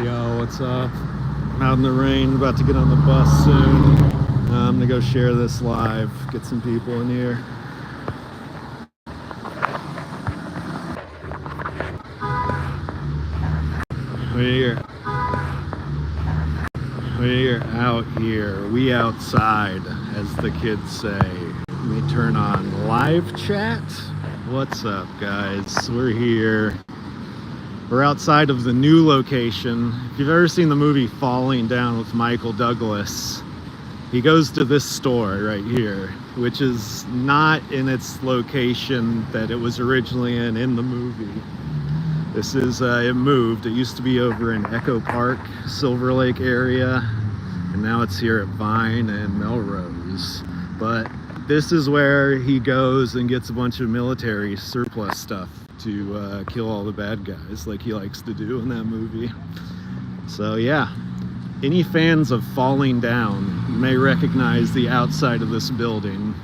Yo, what's up? I'm out in the rain, about to get on the bus soon. I'm gonna go share this live, get some people in here. We're out here. We outside, as the kids say. Let me turn on live chat. What's up, guys? We're here. We're outside of the new location. If you've ever seen the movie Falling Down with Michael Douglas, he goes to this store right here, which is not in its location that it was originally in the movie. This is, it moved. It used to be over in Echo Park, Silver Lake area, and now it's here at Vine and Melrose. But this is where he goes and gets a bunch of military surplus stuff to kill all the bad guys like he likes to do in that movie. So yeah, any fans of Falling Down, you may recognize the outside of this building.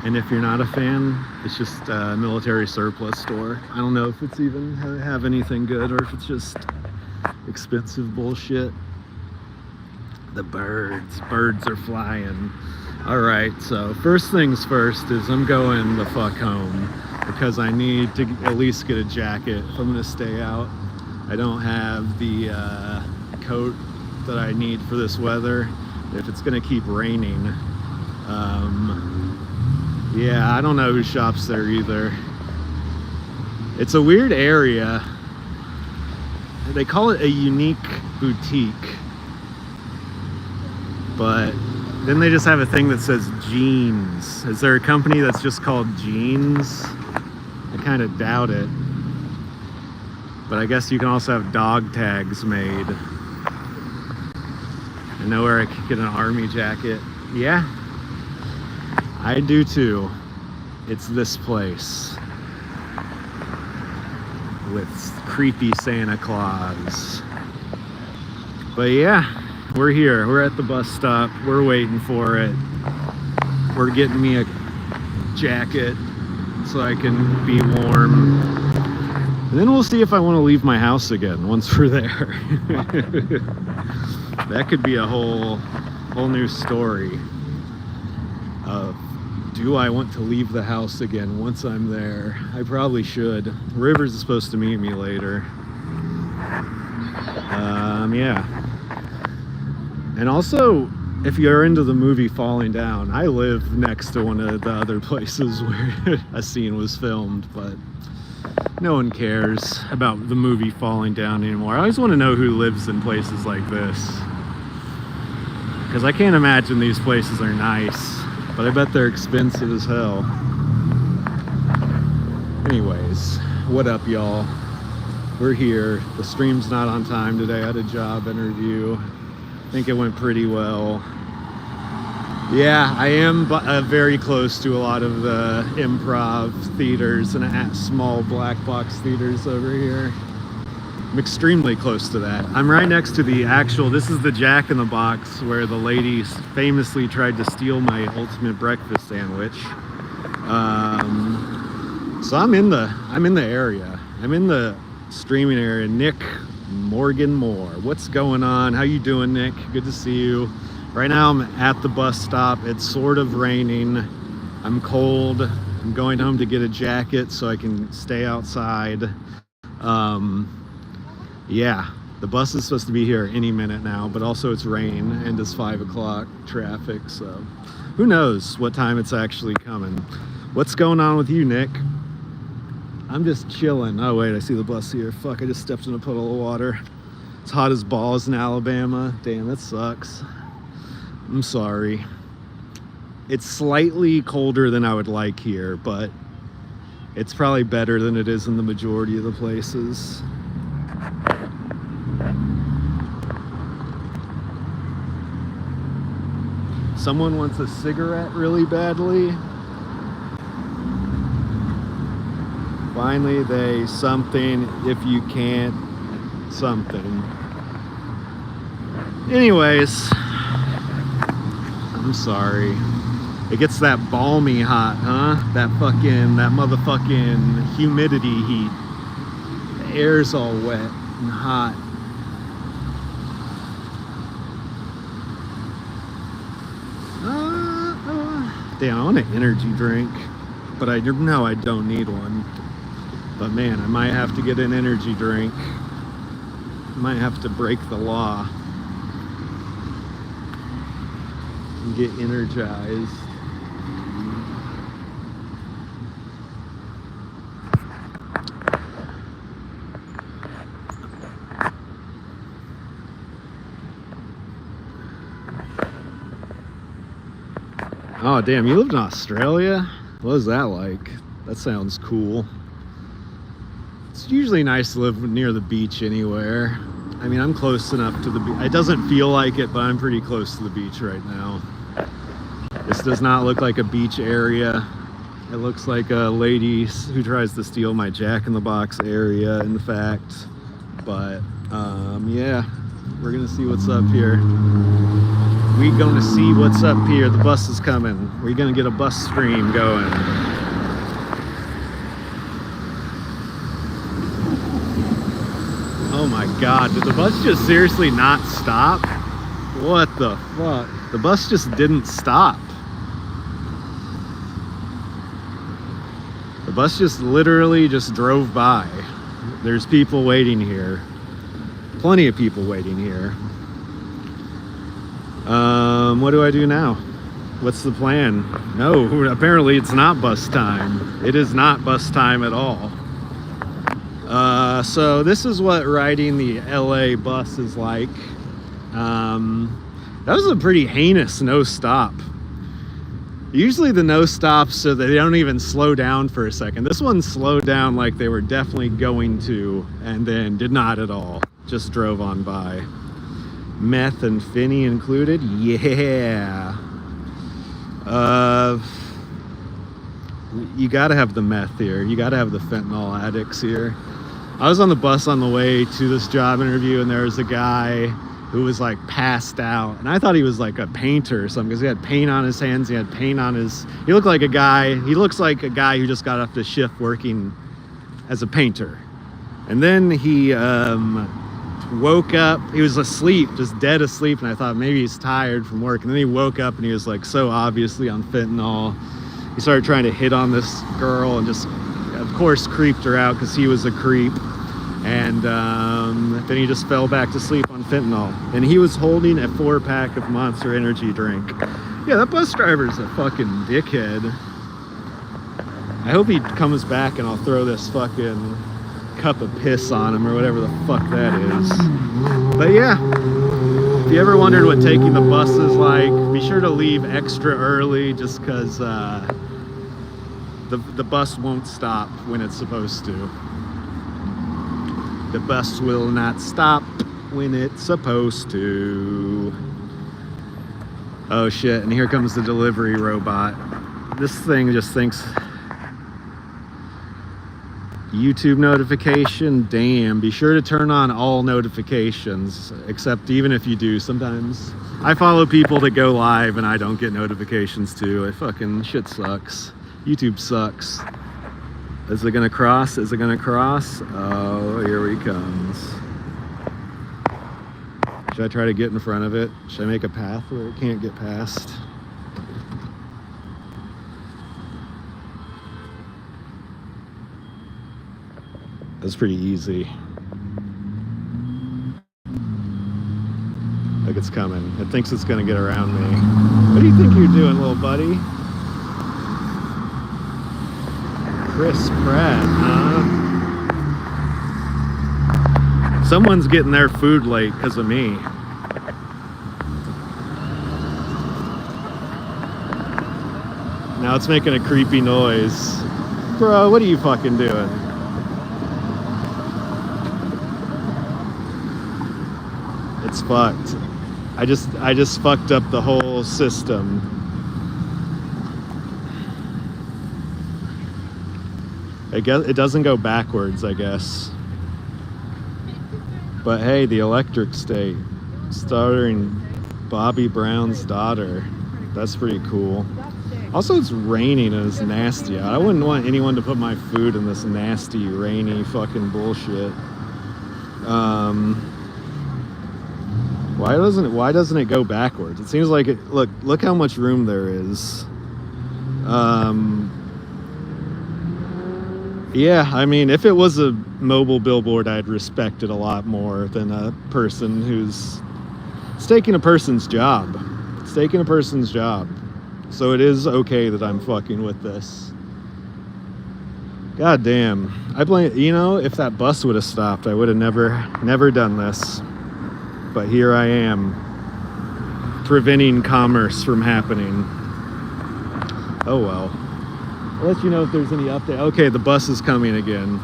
And if you're not a fan, it's just a military surplus store. I don't know if it's even have anything good or if it's just expensive bullshit. The birds are flying. All right, so first things first is I'm going the fuck home because I need to at least get a jacket if I'm gonna stay out. I don't have the coat that I need for this weather. If it's gonna keep raining, yeah, I don't know who shops there either. It's a weird area. They call it a unique boutique, but then they just have a thing that says jeans. Is there a company that's just called Jeans? I kind of doubt it. But I guess you can also have dog tags made. I know where I could get an army jacket. Yeah, I do too. It's this place with creepy Santa Claus. But yeah, we're here. We're at the bus stop. We're waiting for it. We're getting me a jacket so I can be warm. And then we'll see if I want to leave my house again once we're there. That could be a whole new story of, do I want to leave the house again once I'm there? I probably should. Rivers is supposed to meet me later. Yeah. And also, if you're into the movie Falling Down, I live next to one of the other places where a scene was filmed, but no one cares about the movie Falling Down anymore. I always want to know who lives in places like this, because I can't imagine these places are nice, but I bet they're expensive as hell. Anyways, what up, y'all? We're here. The stream's not on time today. I had a job interview. I think it went pretty well. Yeah, I am very close to a lot of the improv theaters and small black box theaters over here. I'm extremely close to that. I'm right next to the actual, this is the Jack in the Box where the lady famously tried to steal my ultimate breakfast sandwich. So I'm in the area. I'm in the streaming area. Nick Morgan Moore, what's going on? How you doing, Nick? Good to see you. Right now I'm at the bus stop. It's sort of raining. I'm cold. I'm going home to get a jacket so I can stay outside. Yeah, the bus is supposed to be here any minute now, but also it's rain and it's 5 o'clock traffic, so who knows what time it's actually coming. What's going on with you, Nick? I'm just chilling. Oh wait, I see the bus here. Fuck, I just stepped in a puddle of water. It's hot as balls in Alabama. Damn, that sucks. I'm sorry. It's slightly colder than I would like here, but it's probably better than it is in the majority of the places. Someone wants a cigarette really badly. Finally, they something, if you can't, something. Anyways, I'm sorry. It gets that balmy hot, huh? That motherfucking humidity heat. air's all wet and hot. Damn, I want an energy drink, but I know I don't need one. But man, I might have to get an energy drink. I might have to break the law and get energized. Oh damn, you lived in Australia? What was that like? That sounds cool. It's usually nice to live near the beach anywhere. I mean, I'm close enough to the beach. It doesn't feel like it, but I'm pretty close to the beach right now. This does not look like a beach area. It looks like a lady who tries to steal my Jack-in-the-Box area, in fact. But yeah, we're gonna see what's up here. We gonna see what's up here. The bus is coming. We're gonna get a bus stream going. Oh my god, did the bus just seriously not stop? What the fuck? The bus just didn't stop. The bus just literally just drove by. There's people waiting here. Plenty of people waiting here. What do I do now? What's the plan? No, apparently it's not bus time. It is not bus time at all. So this is what riding the LA bus is like. That was a pretty heinous no stop. Usually the no stops so that they don't even slow down for a second. This one slowed down like they were definitely going to, and then did not at all. Just drove on by. Meth and Finny included? Yeah. You gotta have the meth here. You gotta have the fentanyl addicts here. I was on the bus on the way to this job interview, and there was a guy who was like passed out, and I thought he was like a painter or something, because he had paint on his hands, he had paint on his, he looks like a guy who just got off the shift working as a painter. And then he woke up, he was asleep, just dead asleep, and I thought maybe he's tired from work. And then he woke up and he was like so obviously on fentanyl. He started trying to hit on this girl and just, of course, creeped her out because he was a creep. And then he just fell back to sleep on fentanyl. And he was holding a 4-pack of Monster Energy drink. Yeah, that bus driver's a fucking dickhead. I hope he comes back and I'll throw this fucking cup of piss on him or whatever the fuck that is. But yeah, if you ever wondered what taking the bus is like, be sure to leave extra early, just because the bus won't stop when it's supposed to. The bus will not stop when it's supposed to. Oh shit, and here comes the delivery robot. This thing just thinks YouTube notification, damn. Be sure to turn on all notifications, except even if you do, sometimes I follow people that go live and I don't get notifications too. It fucking shit sucks. YouTube sucks. Is it gonna cross? Is it gonna cross? Oh, here he comes. Should I try to get in front of it? Should I make a path where it can't get past? That's pretty easy. Like it's coming. It thinks it's gonna get around me. What do you think you're doing, little buddy? Chris Pratt, huh? Someone's getting their food late because of me. Now it's making a creepy noise. Bro, what are you fucking doing? It's fucked. I just fucked up the whole system. I guess it doesn't go backwards, I guess. But hey, the Electric State, starring Bobby Brown's daughter. That's pretty cool. Also, it's raining and it's nasty. I wouldn't want anyone to put my food in this nasty, rainy fucking bullshit. Why doesn't it go backwards? It seems like it. Look how much room there is. Yeah, I mean, if it was a mobile billboard, I'd respect it a lot more than a person who's... It's taking a person's job. It's taking a person's job. So it is okay that I'm fucking with this. God damn. I blame... You know, if that bus would have stopped, I would have never done this. But here I am, preventing commerce from happening. Oh well. I'll let you know if there's any update. Okay, the bus is coming again.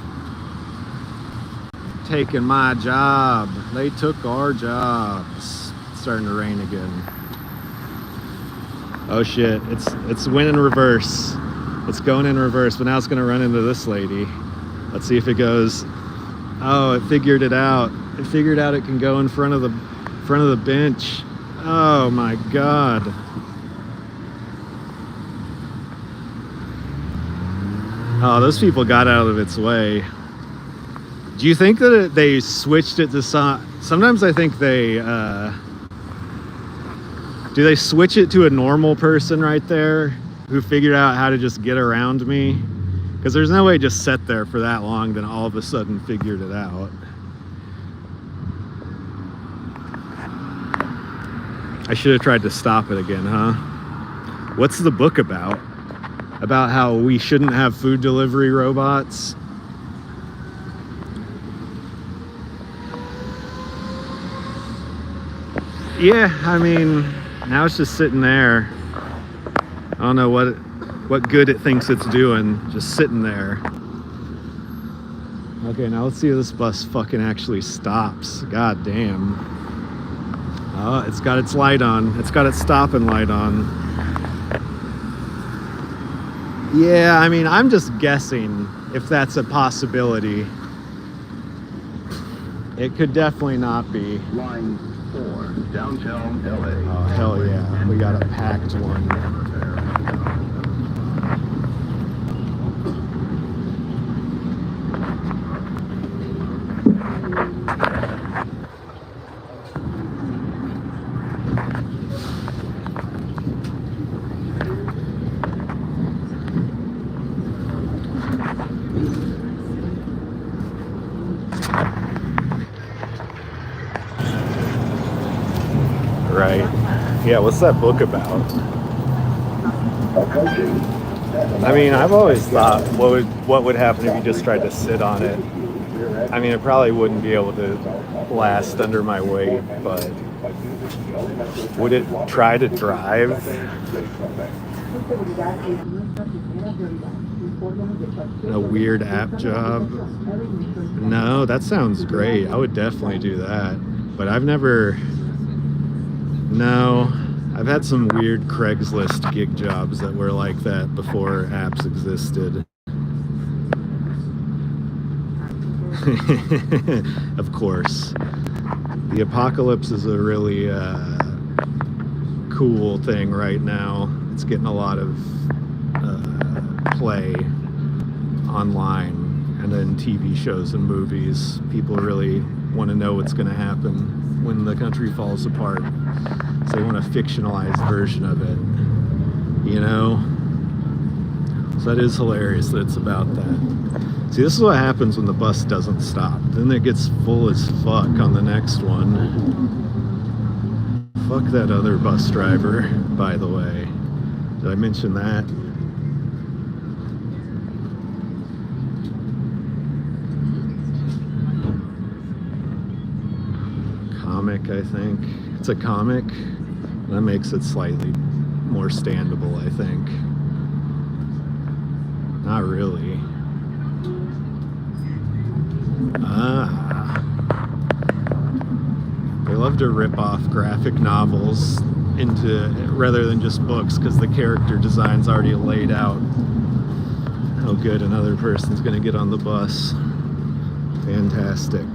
Taking my job. They took our jobs. It's starting to rain again. Oh shit, it's went in reverse. It's going in reverse, but now it's gonna run into this lady. Let's see if it goes. Oh, it figured it out. It figured out it can go in front of the bench. Oh my god. Oh, those people got out of its way. Do you think that they switched it to sometimes I think they do they switch it to a normal person right there who figured out how to just get around me? Because there's no way just sat there for that long then all of a sudden figured it out. I should have tried to stop it again, huh? What's the book about? About how we shouldn't have food delivery robots? Yeah, I mean, now it's just sitting there. I don't know what good it thinks it's doing, just sitting there. Okay, now let's see if this bus fucking actually stops. God damn. Oh, it's got its light on. It's got its stopping light on. Yeah, I mean, I'm just guessing if that's a possibility. It could definitely not be. Line 4, downtown LA. Oh, hell yeah. We got a packed one. Right. Yeah, what's that book about? I mean, I've always thought what would happen if you just tried to sit on it. I mean, it probably wouldn't be able to last under my weight, but would it try to drive? A weird app job? No, that sounds great. I would definitely do that. But I've never... No, I've had some weird Craigslist gig jobs that were like that before apps existed. Of course. The apocalypse is a really cool thing right now. It's getting a lot of play online and in TV shows and movies. People really want to know what's going to happen when the country falls apart. So they want a fictionalized version of it, you know? So that is hilarious that it's about that. See, this is what happens when the bus doesn't stop. Then it gets full as fuck on the next one. Fuck that other bus driver, by the way. Did I mention that? Comic, I think. It's a comic. That makes it slightly more standable, I think. Not really. They love to rip off graphic novels into rather than just books because the character design's already laid out. Oh good, another person's gonna get on the bus. Fantastic.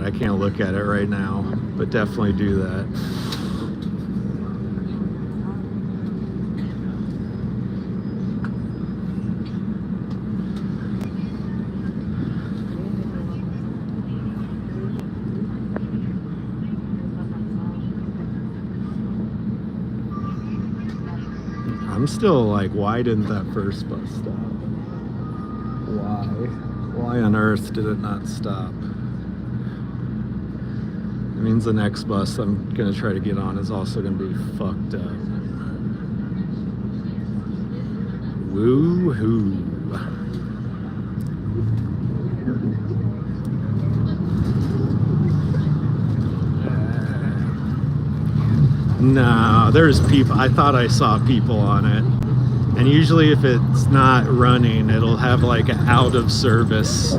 I can't look at it right now, but definitely do that. I'm still like, why didn't that first bus stop? Why? Why on earth did it not stop? It means the next bus I'm gonna try to get on is also gonna be fucked up. Woo-hoo. No, there's people. I thought I saw people on it. And usually if it's not running, it'll have like an out of service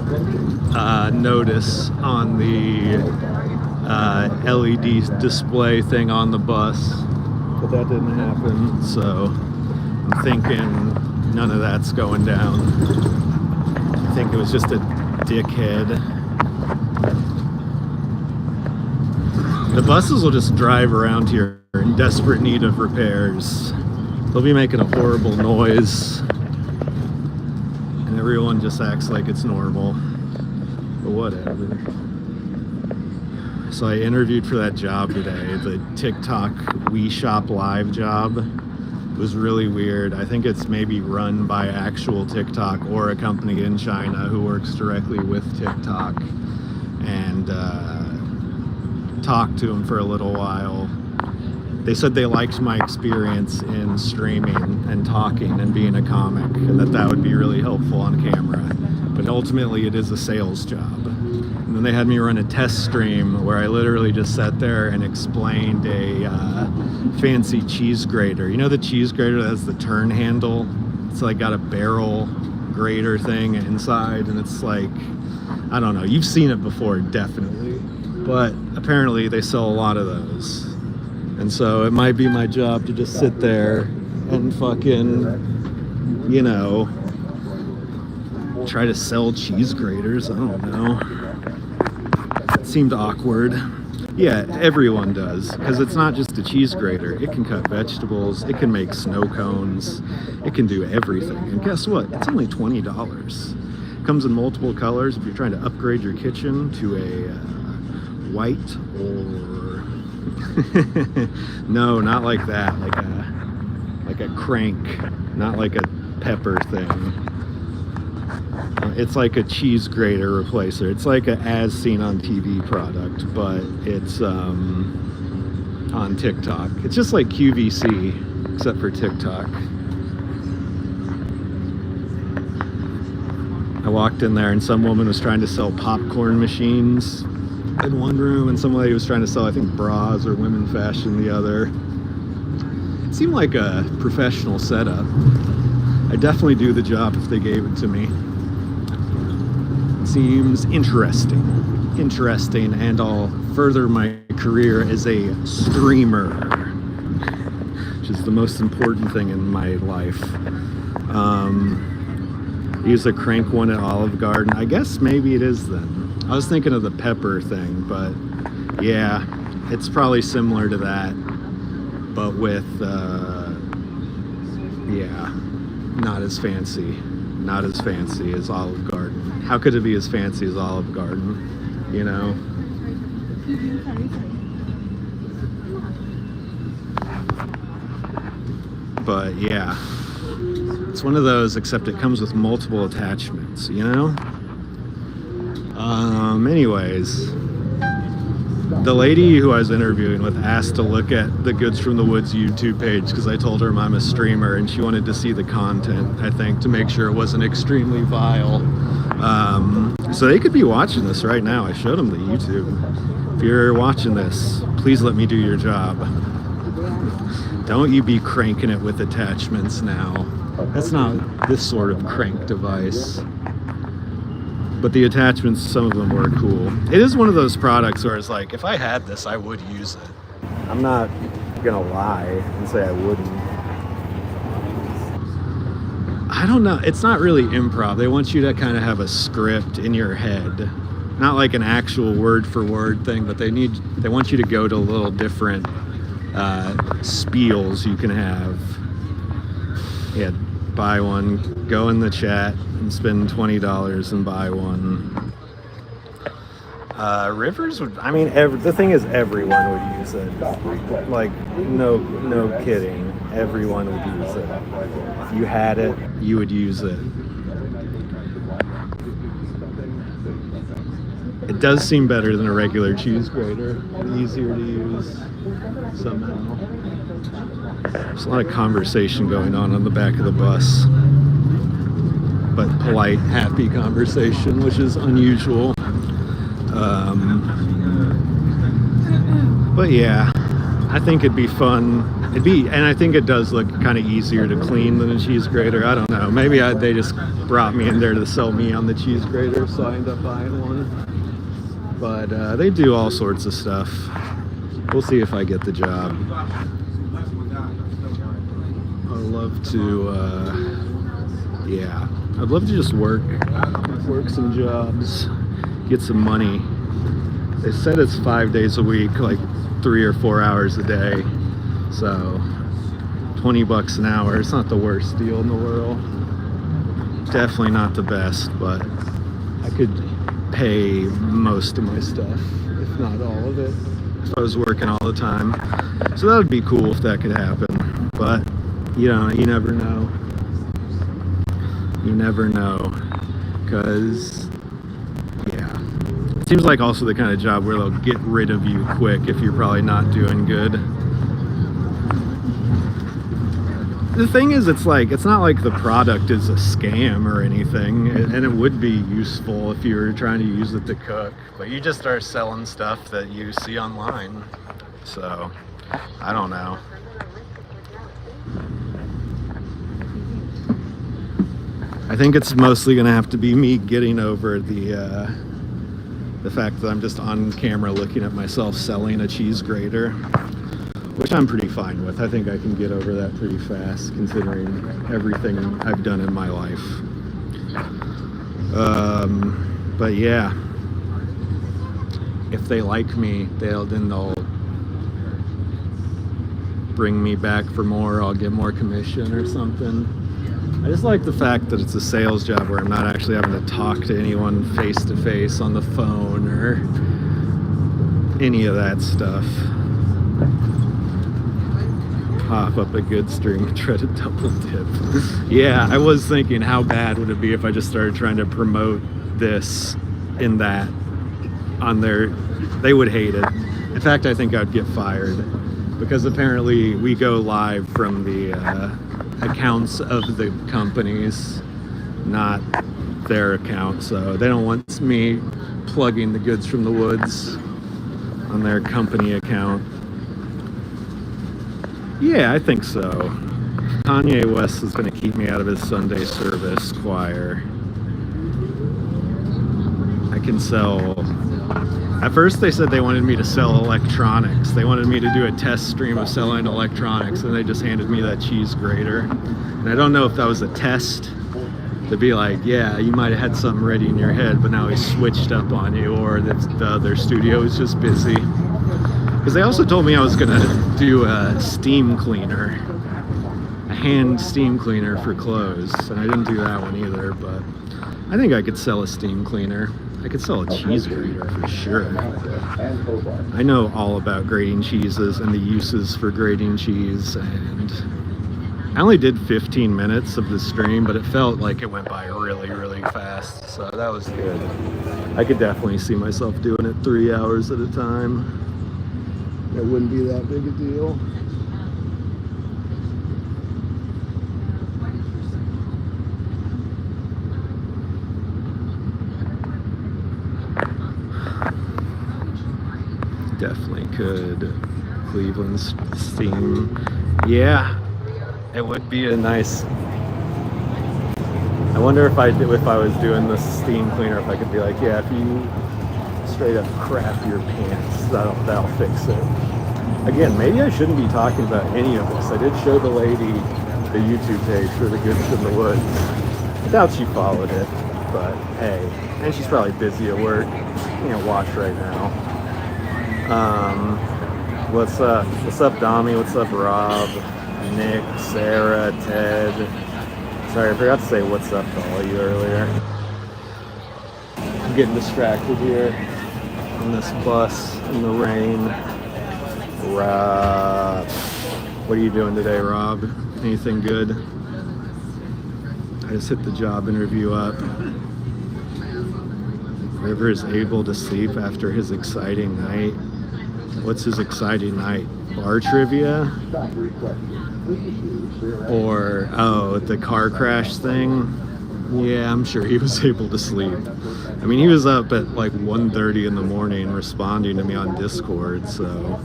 notice on the LED display thing on the bus. But that didn't happen, so I'm thinking none of that's going down. I think it was just a dickhead. The buses will just drive around here in desperate need of repairs. They'll be making a horrible noise, and everyone just acts like it's normal. But whatever. So I interviewed for that job today, the TikTok We Shop Live job. It was really weird. I think it's maybe run by actual TikTok or a company in China who works directly with TikTok, and talked to them for a little while. They said they liked my experience in streaming and talking and being a comic, and that would be really helpful on camera. But ultimately, it is a sales job. And then they had me run a test stream where I literally just sat there and explained a fancy cheese grater. You know the cheese grater that has the turn handle? It's like got a barrel grater thing inside, and it's like, I don't know, you've seen it before, definitely. But apparently they sell a lot of those. And so it might be my job to just sit there and fucking, you know, try to sell cheese graters. I don't know. It seemed awkward. Yeah, everyone does, because it's not just a cheese grater. It can cut vegetables, it can make snow cones, it can do everything. And guess what? It's only $20. It comes in multiple colors if you're trying to upgrade your kitchen to a white or no, not like that, like a crank, not like a pepper thing. It's like a cheese grater replacer. It's like a as seen on TV product, but it's on TikTok. It's just like QVC except for TikTok. I walked in there and some woman was trying to sell popcorn machines in one room, and some lady was trying to sell, I think, bras or women fashion the other. It seemed like a professional setup. I definitely do the job if they gave it to me. It seems interesting, and I'll further my career as a streamer, which is the most important thing in my life. I use a crank one at Olive Garden. I guess maybe it is then. I was thinking of the pepper thing, but yeah, it's probably similar to that, but with, yeah, not as fancy as Olive Garden. How could it be as fancy as Olive Garden, you know? But yeah, it's one of those, except it comes with multiple attachments, you know? Anyways, the lady who I was interviewing with asked to look at the Goods from the Woods YouTube page because I told her I'm a streamer and she wanted to see the content, I think, to make sure it wasn't extremely vile. So they could be watching this right now. I showed them the YouTube. If you're watching this, please let me do your job. Don't you be cranking it with attachments now. That's not this sort of crank device. But the attachments, some of them were cool. It is one of those products where it's like, if I had this, I would use it. I'm not gonna lie and say I wouldn't. I don't know. It's not really improv. They want you to kind of have a script in your head not like an actual word for word thing, but they want you to go to little different spiels you can have. Yeah, buy one, go in the chat and spend $20 and buy one. Rivers would, I mean, the thing is, everyone would use it. Like, no kidding. Everyone would use it. If you had it, you would use it. It does seem better than a regular cheese grater. Easier to use somehow. There's a lot of conversation going on the back of the bus. But polite, happy conversation, which is unusual. But yeah, I think it'd be fun. And I think it does look kind of easier to clean than a cheese grater. I don't know. Maybe they just brought me in there to sell me on the cheese grater, so I ended up buying one. But they do all sorts of stuff. We'll see if I get the job. I'd love to, I'd love to just work some jobs, get some money. They said it's 5 days a week, like 3 or 4 hours a day. So $20 an hour. It's not the worst deal in the world. Definitely not the best, but I could pay most of my stuff, if not all of it, if I was working all the time. So that would be cool if that could happen. But you never know. You never know, because it seems like also the kind of job where they'll get rid of you quick if you're probably not doing good. The thing is, it's not like the product is a scam or anything, and it would be useful if you were trying to use it to cook, but you just start selling stuff that you see online. So I don't know. I think it's mostly gonna have to be me getting over the fact that I'm just on camera looking at myself selling a cheese grater, which I'm pretty fine with. I think I can get over that pretty fast, considering everything I've done in my life. But yeah, if they like me, they'll bring me back for more. I'll get more commission or something. I just like the fact that it's a sales job where I'm not actually having to talk to anyone face to face on the phone or any of that stuff. Pop up a good string, try to double dip. Yeah, I was thinking, how bad would it be if I just started trying to promote this in that on their, they would hate it. In fact, I think I'd get fired, because apparently we go live from the accounts of the companies, not their account, so they don't want me plugging the goods from the woods on their company account. Yeah, I think so. Kanye West is going to keep me out of his Sunday service choir. I can sell. At first they said they wanted me to sell electronics. They wanted me to do a test stream of selling electronics, and they just handed me that cheese grater. And I don't know if that was a test to be like, yeah, you might have had something ready in your head, but now he switched up on you, or that the other studio is just busy. Because they also told me I was gonna do a steam cleaner, a hand steam cleaner for clothes, and I didn't do that one either, but I think I could sell a steam cleaner. I could sell a cheese grater for sure. I know all about grating cheeses and the uses for grating cheese, and I only did 15 minutes of the stream, but it felt like it went by really, really fast, so that was good. I could definitely see myself doing it 3 hours at a time. It wouldn't be that big a deal. Definitely could. Cleveland steam. Yeah, it would be a nice. I wonder if I was doing the steam cleaner, if I could be like, yeah, if you straight up crap your pants, that'll fix it. Again, maybe I shouldn't be talking about any of this. I did show the lady the YouTube page for the Goods from the Woods. I doubt she followed it. but hey, and she's probably busy at work. Can't watch right now. What's up? What's up, Dami? What's up, Rob? Nick, Sarah, Ted. Sorry, I forgot to say what's up to all you earlier. I'm getting distracted here on this bus in the rain. Rob, what are you doing today, Rob? Anything good? I just hit the job interview up. River is able to sleep after his exciting night. What's his exciting night? Bar trivia? Or, oh, the car crash thing? Yeah, I'm sure he was able to sleep. I mean, he was up at like 1:30 in the morning responding to me on Discord, so...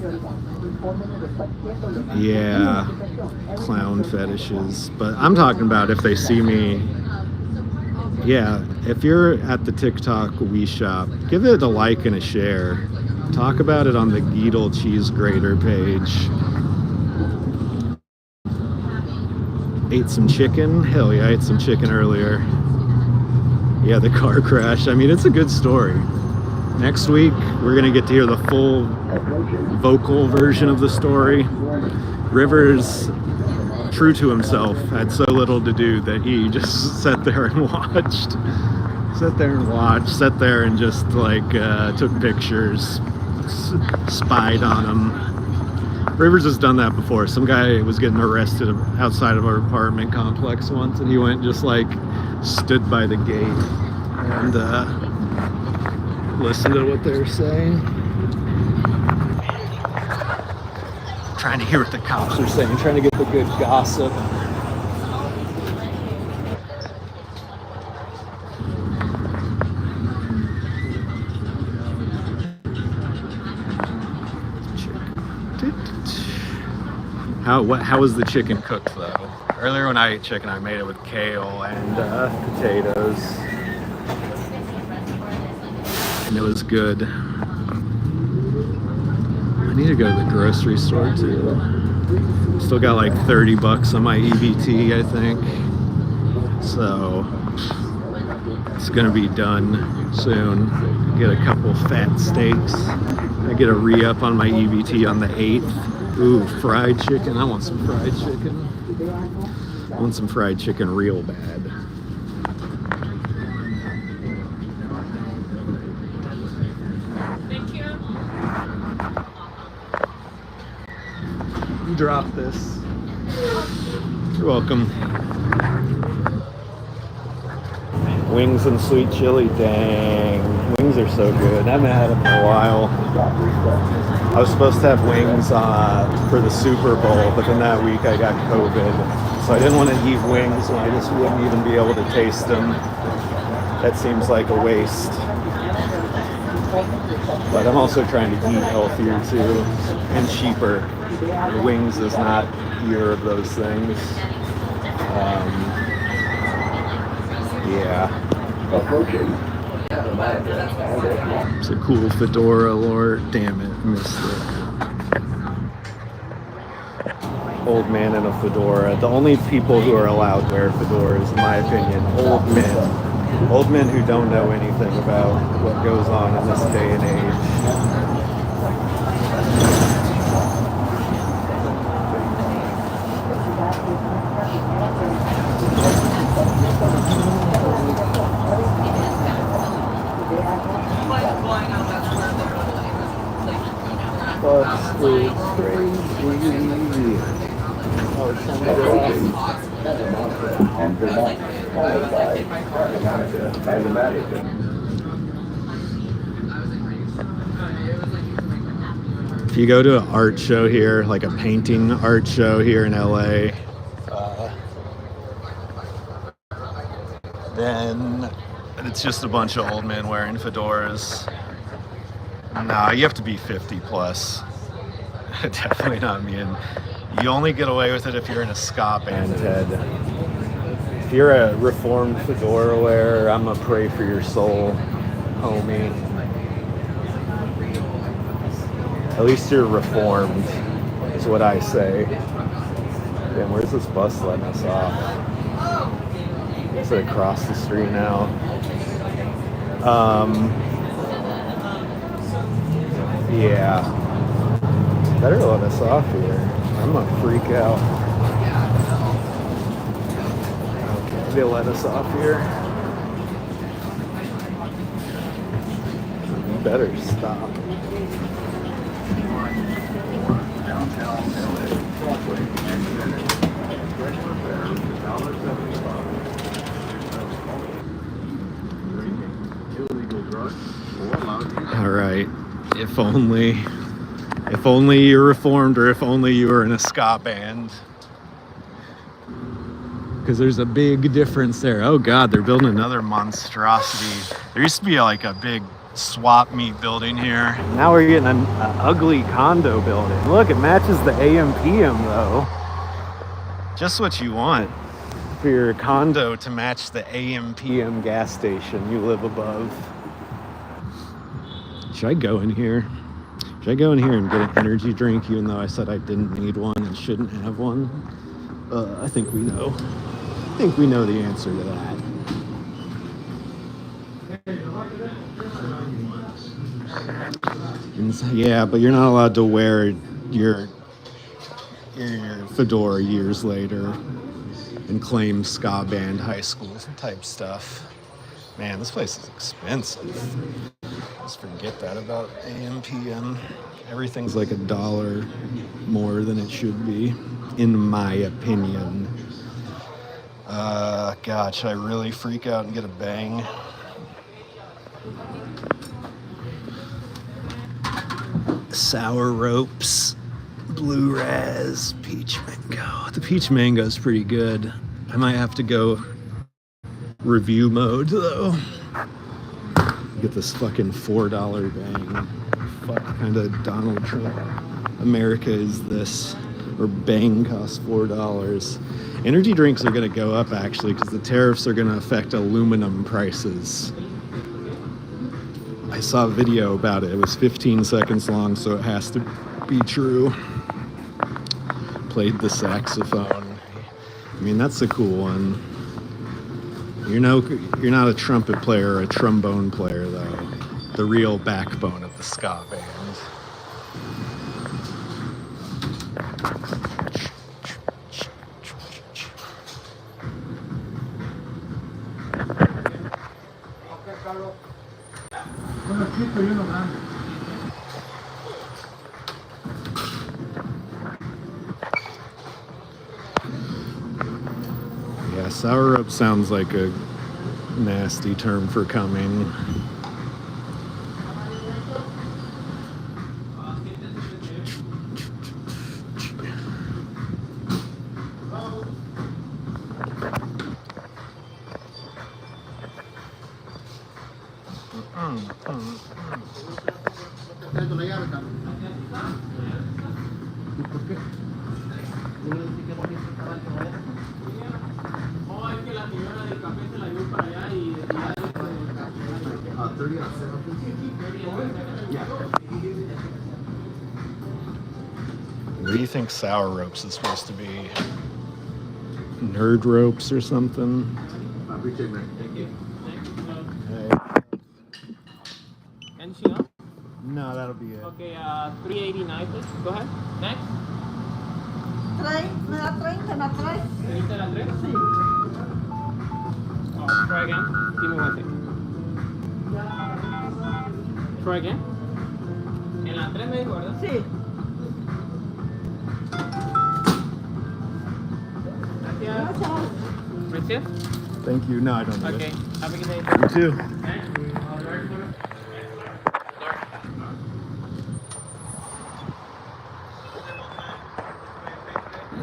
Yeah, clown fetishes. But I'm talking about if they see me... Yeah, if you're at the TikTok Wii Shop, give it a like and a share. Talk about it on the Geedle Cheese Grater page. Ate some chicken? Hell yeah, I ate some chicken earlier. Yeah, the car crash. I mean, it's a good story. Next week, we're going to get to hear the full vocal version of the story. Rivers, true to himself, had so little to do that he just sat there and watched. Sat there and just like took pictures, spied on him. Rivers has done that before. Some guy was getting arrested outside of our apartment complex once, and he went and just like stood by the gate and listened to what they were saying. Trying to hear what the cops are saying, trying to get the good gossip. How was the chicken cooked though? Earlier when I ate chicken, I made it with kale and potatoes, and it was good. I need to go to the grocery store too. Still got like 30 bucks on my EBT, I think. So it's gonna be done soon. Get a couple fat steaks. I get a re-up on my EBT on the 8th. Ooh, fried chicken. I want some fried chicken. I want some fried chicken real bad. Thank you. You drop this. You're welcome. Wings and sweet chili, dang. Wings are so good. I haven't had them in a while. I was supposed to have wings for the Super Bowl, but then that week I got COVID. So I didn't want to eat wings when I just wouldn't even be able to taste them. That seems like a waste. But I'm also trying to eat healthier too, and cheaper. The wings is not either of those things. Yeah. It's a cool fedora, Lord. Damn it, missed it. Old man in a fedora. The only people who are allowed to wear fedoras, in my opinion, old men. Old men who don't know anything about what goes on in this day and age. Bus is crazy. Oh, it's time to go If you go to an art show here, like a painting art show here in LA, then it's just a bunch of old men wearing fedoras. Nah, you have to be 50 plus. Definitely not me. And you only get away with it if you're in a ska band, Ted. If you're a reformed fedora wearer, I'm gonna pray for your soul, homie. At least you're reformed, is what I say. Damn, where's this bus letting us off? Is it across the street now? Um, yeah. Better let us off here. I'm gonna freak out. Okay, they let us off here. You better stop. Downtown LA. Walkway exit. Regular fare $1.75. Drinking illegal drugs or loud music. All right. If only you're reformed, or if only you were in a ska band. Because there's a big difference there. Oh God, they're building another monstrosity. There used to be like a big swap meet building here. Now we're getting an ugly condo building. Look, it matches the AM PM though. Just what you want for your condo to match the AM PM gas station you live above. Should I go in here? Should I go in here and get an energy drink, even though I said I didn't need one and shouldn't have one? I think we know. I think we know the answer to that. Yeah, but you're not allowed to wear your fedora years later and claim ska band high school type stuff. Man, this place is expensive. Just forget that about AM PM. Everything's like $1 more than it should be, in my opinion. God, should I really freak out and get a bang? Sour ropes, blue raz, peach mango. The peach mango is pretty good. I might have to go review mode though. Get this fucking $4 bang. Fuck kind of Donald Trump America is this? Or bang costs $4. Energy drinks are going to go up actually because the tariffs are going to affect aluminum prices. I saw a video about it. It was 15 seconds long, so it has to be true. Played the saxophone. I mean, that's a cool one. You're not a trumpet player or a trombone player, though. The real backbone of the ska band. Yeah, sour rope sounds like a nasty term for coming. What do you think sour ropes is supposed to be? Nerd ropes or something? Okay. Anything else? No, that'll be it. Okay, 389 please. Go ahead. Next. Me da 30, me da 3. ¿Trajiste la 3? Sí. Oh, try again. Give me one second. Try again. En la 3 me dijo, ¿verdad? Sí. Gracias. Gracias. Receive? Thank you. No, I don't need Okay. it. Have a good day. You too.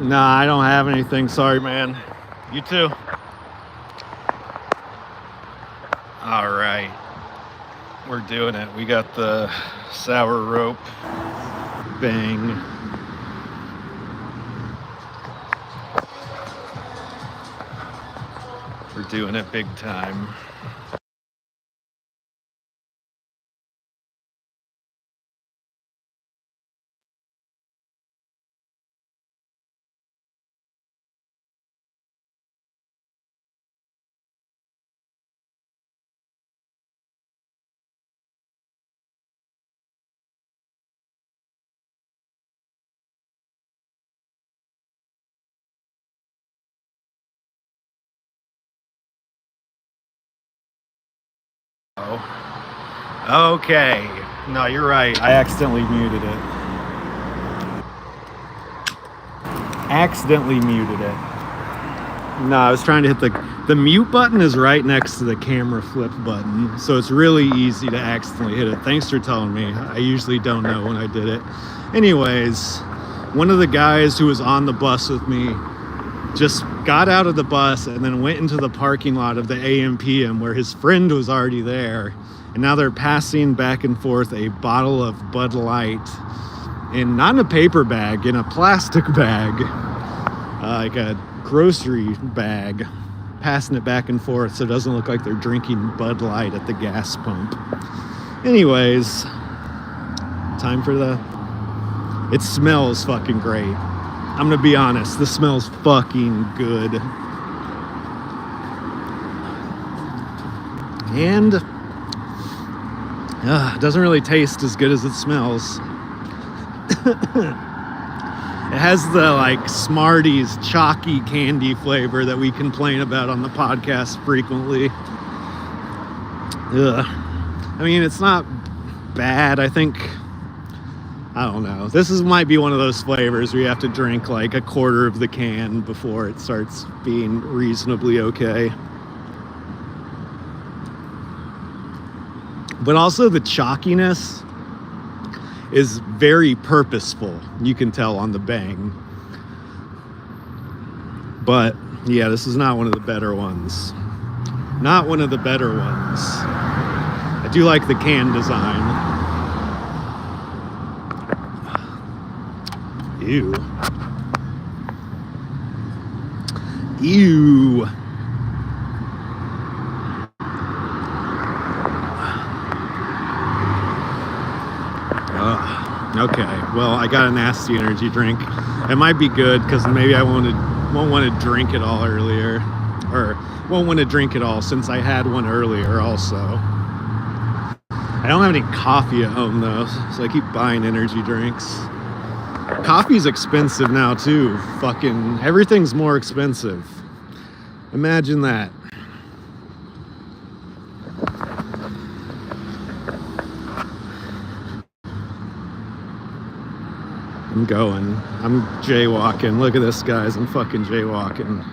Nah, I don't have anything. Sorry, man. You too. All right. We're doing it. We got the sour rope. Bang. We're doing it big time. Okay. No, you're right. I accidentally muted it. No, I was trying to hit the mute button is right next to the camera flip button. So it's really easy to accidentally hit it. Thanks for telling me. I usually don't know when I did it. Anyways, one of the guys who was on the bus with me just got out of the bus and then went into the parking lot of the AMPM where his friend was already there. And now they're passing back and forth a bottle of Bud Light in not in a paper bag, in a plastic bag, like a grocery bag, passing it back and forth so it doesn't look like they're drinking Bud Light at the gas pump. Anyways, time for it smells fucking great. I'm gonna be honest, this smells fucking good. And it doesn't really taste as good as it smells. It has the like Smarties chalky candy flavor that we complain about on the podcast frequently. I mean, it's not bad. I think, I don't know. This might be one of those flavors where you have to drink like a quarter of the can before it starts being reasonably okay. But also the chalkiness is very purposeful. You can tell on the bang. But yeah, this is not one of the better ones. Not one of the better ones. I do like the can design. Ew. Ew. Okay, well, I got a nasty energy drink. It might be good because maybe I won't want to drink it all earlier, or won't want to drink it all since I had one earlier also. I don't have any coffee at home though, so I keep buying energy drinks. Coffee's expensive now too. Fucking everything's more expensive. Imagine that. I'm going. I'm jaywalking. Look at this, guys. I'm fucking jaywalking.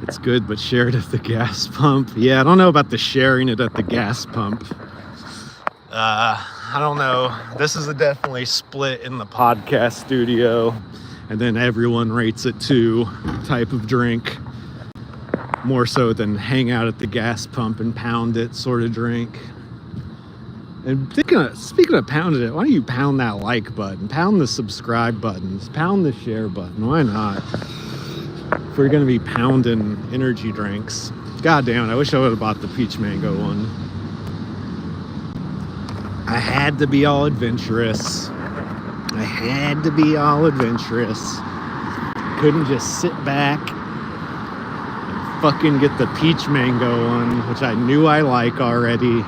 It's good, but shared at the gas pump. Yeah, I don't know about the sharing it at the gas pump. I don't know. This is definitely split in the podcast studio, and then everyone rates it 2 type of drink. More so than hang out at the gas pump and pound it sort of drink. And speaking of pounding it, why don't you pound that like button? Pound the subscribe buttons. Pound the share button. Why not? If we're going to be pounding energy drinks. God damn it, I wish I would have bought the peach mango one. I had to be all adventurous. Couldn't just sit back and fucking get the peach mango one, which I knew I like already.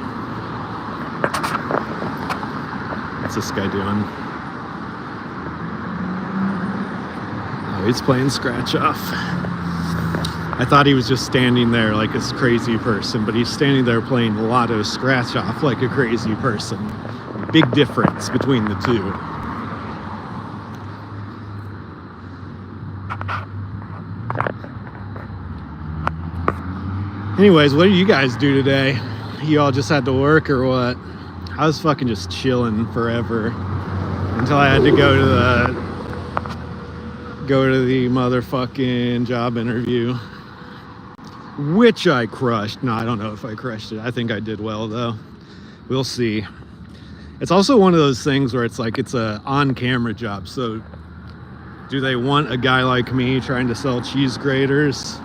What's this guy doing? Oh, he's playing scratch off. I thought he was just standing there like a crazy person, but he's standing there playing lotto scratch off like a crazy person. Big difference between the two. Anyways, what do you guys do today? You all just had to work or what? I was fucking just chilling forever until I had to go to the motherfucking job interview, which I crushed. No, I don't know if I crushed it. I think I did well though. We'll see. It's also one of those things where it's like it's a on-camera job. So do they want a guy like me trying to sell cheese graters?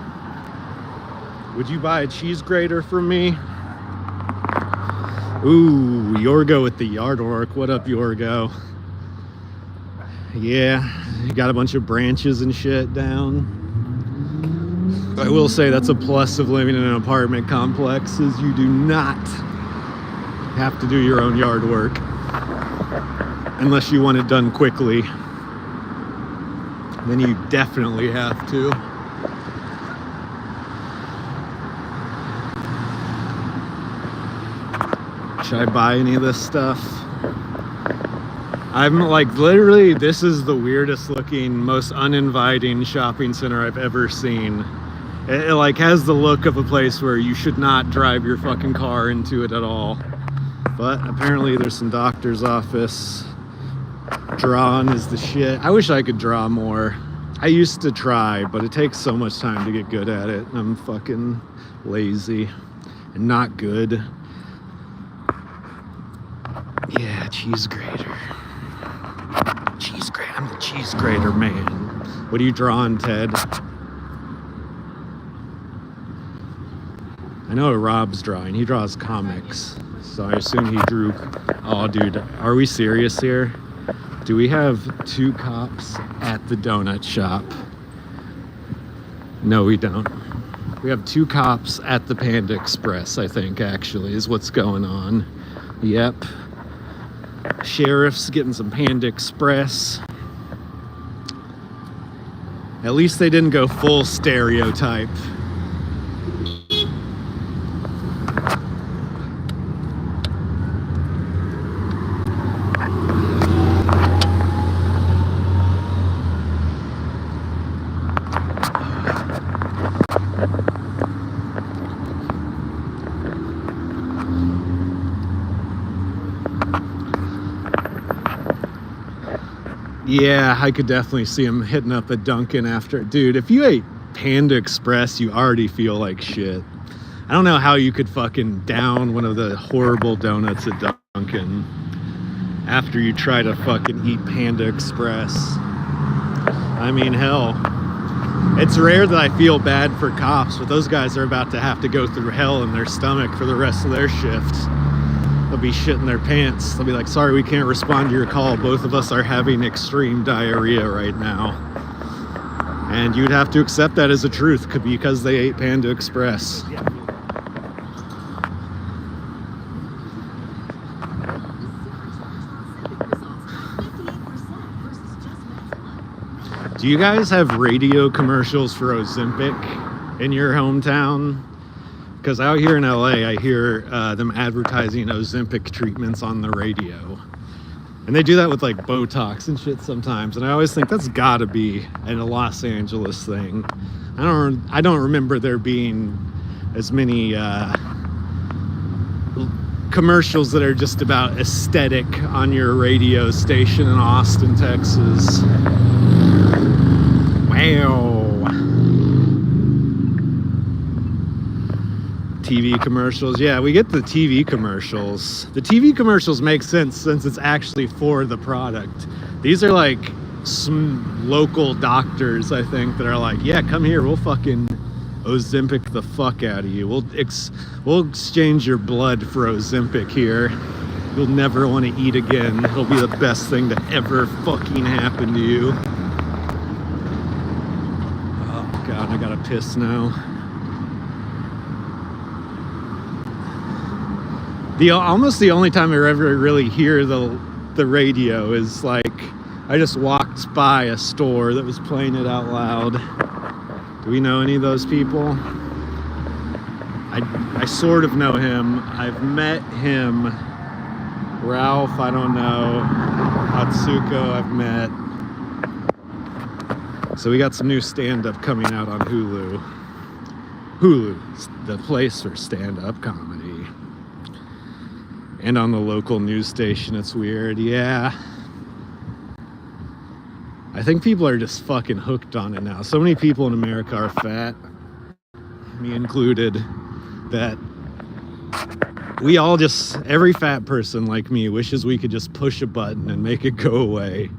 Would you buy a cheese grater from me? Ooh, Yorgo with the yard work. What up, Yorgo? Yeah, you got a bunch of branches and shit down. I will say that's a plus of living in an apartment complex, is you do not have to do your own yard work. Unless you want it done quickly. Then you definitely have to. Should I buy any of this stuff? I'm like, literally, this is the weirdest looking, most uninviting shopping center I've ever seen. It like has the look of a place where you should not drive your fucking car into it at all. But apparently there's some doctor's office. Drawing is the shit. I wish I could draw more. I used to try, but it takes so much time to get good at it. I'm fucking lazy and not good. Yeah, cheese grater. Cheese grater. I'm the cheese grater man. What are you drawing, Ted? I know what Rob's drawing. He draws comics. So I assume he drew... Oh, dude. Are we serious here? Do we have 2 cops at the donut shop? No, we don't. We have 2 cops at the Panda Express, I think, actually, is what's going on. Yep. Sheriff's getting some Panda Express. At least they didn't go full stereotype. Yeah, I could definitely see him hitting up a Dunkin' after. Dude, if you ate Panda Express, you already feel like shit. I don't know how you could fucking down one of the horrible donuts at Dunkin' after you try to fucking eat Panda Express. I mean, hell, it's rare that I feel bad for cops, but those guys are about to have to go through hell in their stomach for the rest of their shift. They'll be shitting their pants. They'll be like, sorry, we can't respond to your call. Both of us are having extreme diarrhea right now. And you'd have to accept that as a truth because they ate Panda Express. Do you guys have radio commercials for Ozempic in your hometown? Because out here in LA, I hear them advertising Ozempic treatments on the radio. And they do that with like Botox and shit sometimes. And I always think that's gotta be a Los Angeles thing. I don't remember there being as many commercials that are just about aesthetic on your radio station in Austin, Texas. Wow. TV commercials. Yeah, we get the TV commercials. The TV commercials make sense since it's actually for the product. These are like some local doctors, I think, that are like, yeah, come here, we'll fucking Ozempic the fuck out of you. We'll exchange your blood for Ozempic here. You'll never want to eat again. It'll be the best thing to ever fucking happen to you. Oh God, I gotta piss now. Almost the only time I ever really hear the radio is like I just walked by a store that was playing it out loud. Do we know any of those people? I sort of know him. I've met him. Ralph, I don't know. Atsuko, I've met. So we got some new stand-up coming out on Hulu. Hulu's the place for stand-up comedy. And on the local news station, it's weird. Yeah. I think people are just fucking hooked on it now. So many people in America are fat, me included, that we all just, every fat person like me wishes we could just push a button and make it go away.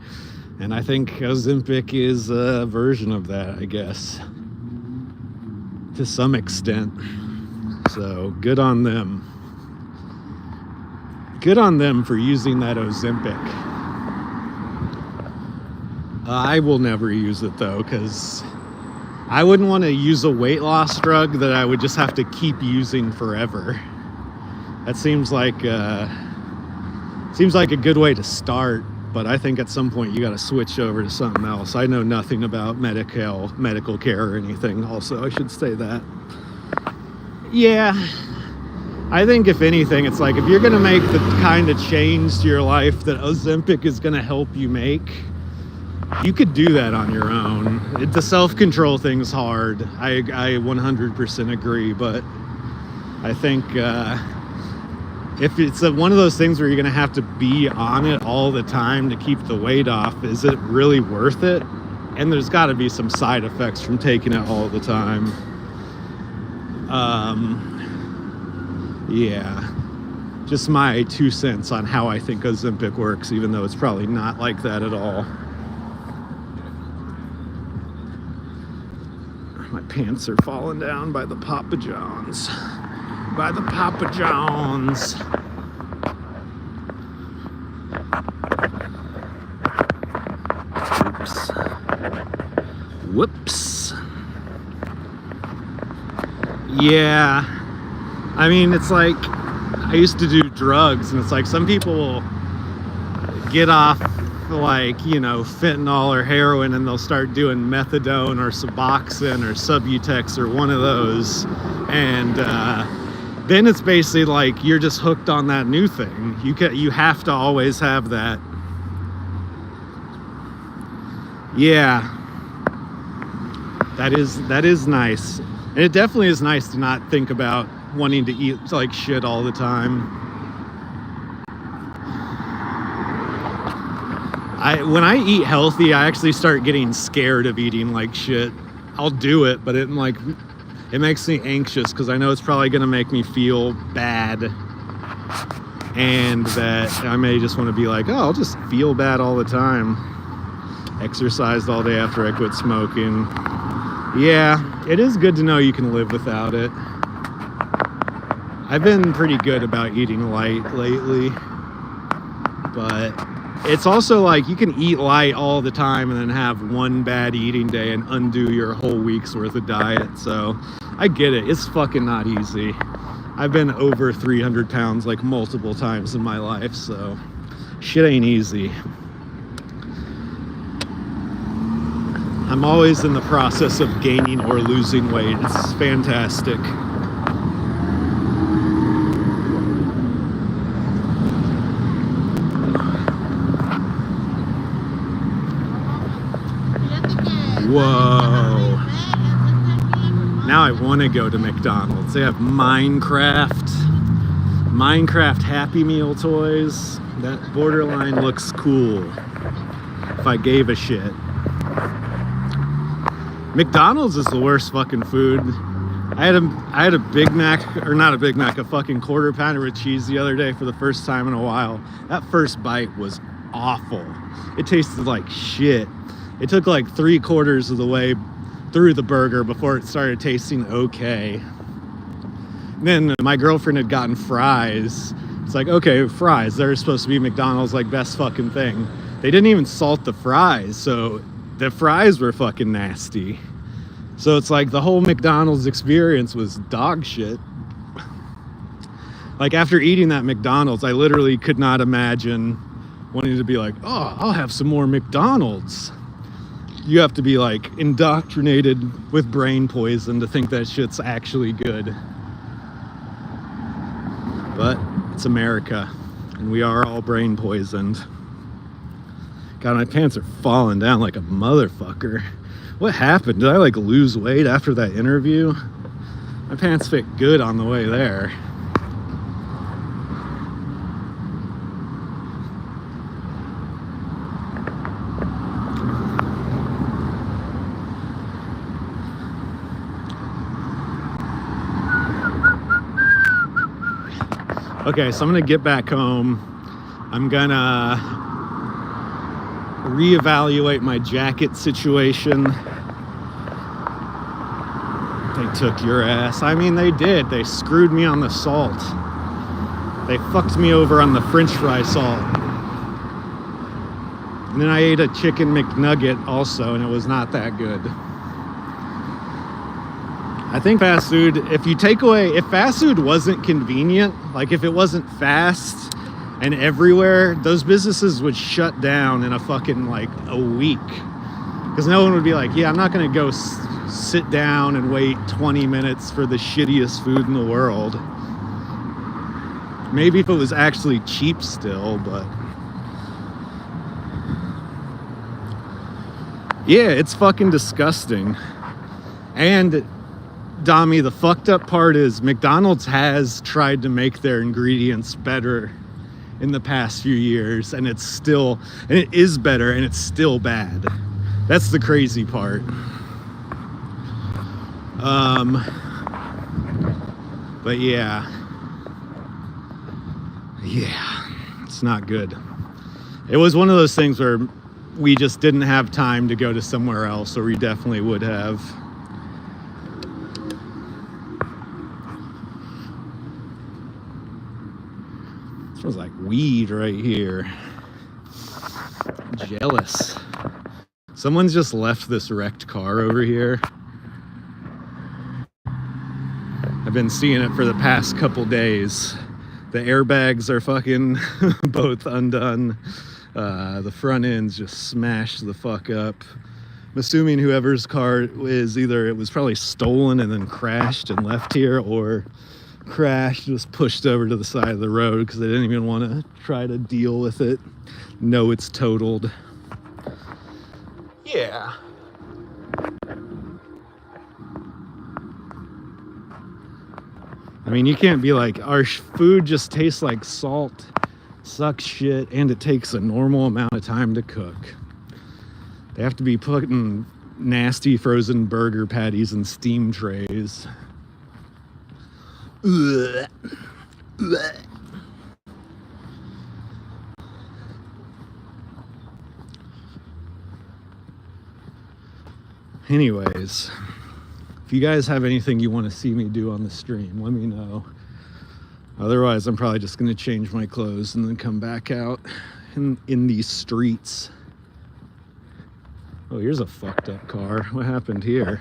And I think Ozempic is a version of that, I guess, to some extent. So good on them. Good on them for using that Ozempic. I will never use it though, because I wouldn't want to use a weight loss drug that I would just have to keep using forever. That seems like a good way to start, but I think at some point you got to switch over to something else. I know nothing about medical care or anything. Also, I should say that. Yeah. I think if anything, it's like if you're gonna make the kind of change to your life that Ozempic is gonna help you make, you could do that on your own. The self-control thing's hard. I 100% agree, but I think if it's one of those things where you're gonna have to be on it all the time to keep the weight off, is it really worth it? And there's got to be some side effects from taking it all the time. Yeah, just my 2 cents on how I think Ozempic works, even though it's probably not like that at all. My pants are falling down by the Papa John's. By the Papa John's. Oops. Whoops. Yeah. I mean, it's like, I used to do drugs, and it's like some people will get off, like, you know, fentanyl or heroin, and they'll start doing methadone or Suboxone or Subutex or one of those, and then it's basically like you're just hooked on that new thing. You have to always have that. Yeah, that is nice, and it definitely is nice to not think about wanting to eat like shit all the time. When I eat healthy, I actually start getting scared of eating like shit. I'll do it, but it makes me anxious because I know it's probably gonna make me feel bad, and that I may just want to be like, oh, I'll just feel bad all the time. Exercised all day after I quit smoking. Yeah, it is good to know you can live without it. I've been pretty good about eating light lately, but it's also like you can eat light all the time and then have one bad eating day and undo your whole week's worth of diet. So I get it. It's fucking not easy. I've been over 300 pounds like multiple times in my life, so shit ain't easy. I'm always in the process of gaining or losing weight. It's fantastic. Whoa. Now I want to go to McDonald's. They have Minecraft Happy Meal toys. That borderline looks cool if I gave a shit. McDonald's is the worst fucking food. I had a Big Mac, or not a Big Mac, a fucking quarter pounder with cheese the other day for the first time in a while. That first bite was awful. It tasted like shit. It took like 3/4 of the way through the burger before it started tasting okay. Then my girlfriend had gotten fries. It's like, okay, fries, they're supposed to be McDonald's like best fucking thing. They didn't even salt the fries, so the fries were fucking nasty. So it's like the whole McDonald's experience was dog shit. Like after eating that McDonald's, I literally could not imagine wanting to be like, oh, I'll have some more McDonald's. You have to be like indoctrinated with brain poison to think that shit's actually good. But it's America, and we are all brain poisoned. God, my pants are falling down like a motherfucker. What happened? Did I like lose weight after that interview? My pants fit good on the way there. Okay, so I'm gonna get back home. I'm gonna reevaluate my jacket situation. They took your ass. I mean, they did. They screwed me on the salt. They fucked me over on the French fry salt. And then I ate a chicken McNugget also, and it was not that good. I think fast food, if fast food wasn't convenient, like if it wasn't fast and everywhere, those businesses would shut down in a fucking like a week. Because no one would be like, yeah, I'm not gonna go sit down and wait 20 minutes for the shittiest food in the world. Maybe if it was actually cheap still, but yeah, it's fucking disgusting. And Dami, the fucked up part is McDonald's has tried to make their ingredients better in the past few years, and it is better, and it's still bad. That's the crazy part. But yeah, it's not good. It was one of those things where we just didn't have time to go to somewhere else, or we definitely would have. Smells like weed right here. Jealous. Someone's just left this wrecked car over here. I've been seeing it for the past couple days. The airbags are fucking both undone. The front end's just smashed the fuck up. I'm assuming whoever's car is either it was probably stolen and then crashed and left here, or crashed, was pushed over to the side of the road because they didn't even want to try to deal with it. No, it's totaled. Yeah. I mean, you can't be like, our food just tastes like salt, sucks shit, and it takes a normal amount of time to cook. They have to be putting nasty frozen burger patties in steam trays. Ugh. Ugh. Anyways, if you guys have anything you want to see me do on the stream, let me know. Otherwise, I'm probably just going to change my clothes and then come back out in these streets. Oh, here's a fucked up car. What happened here?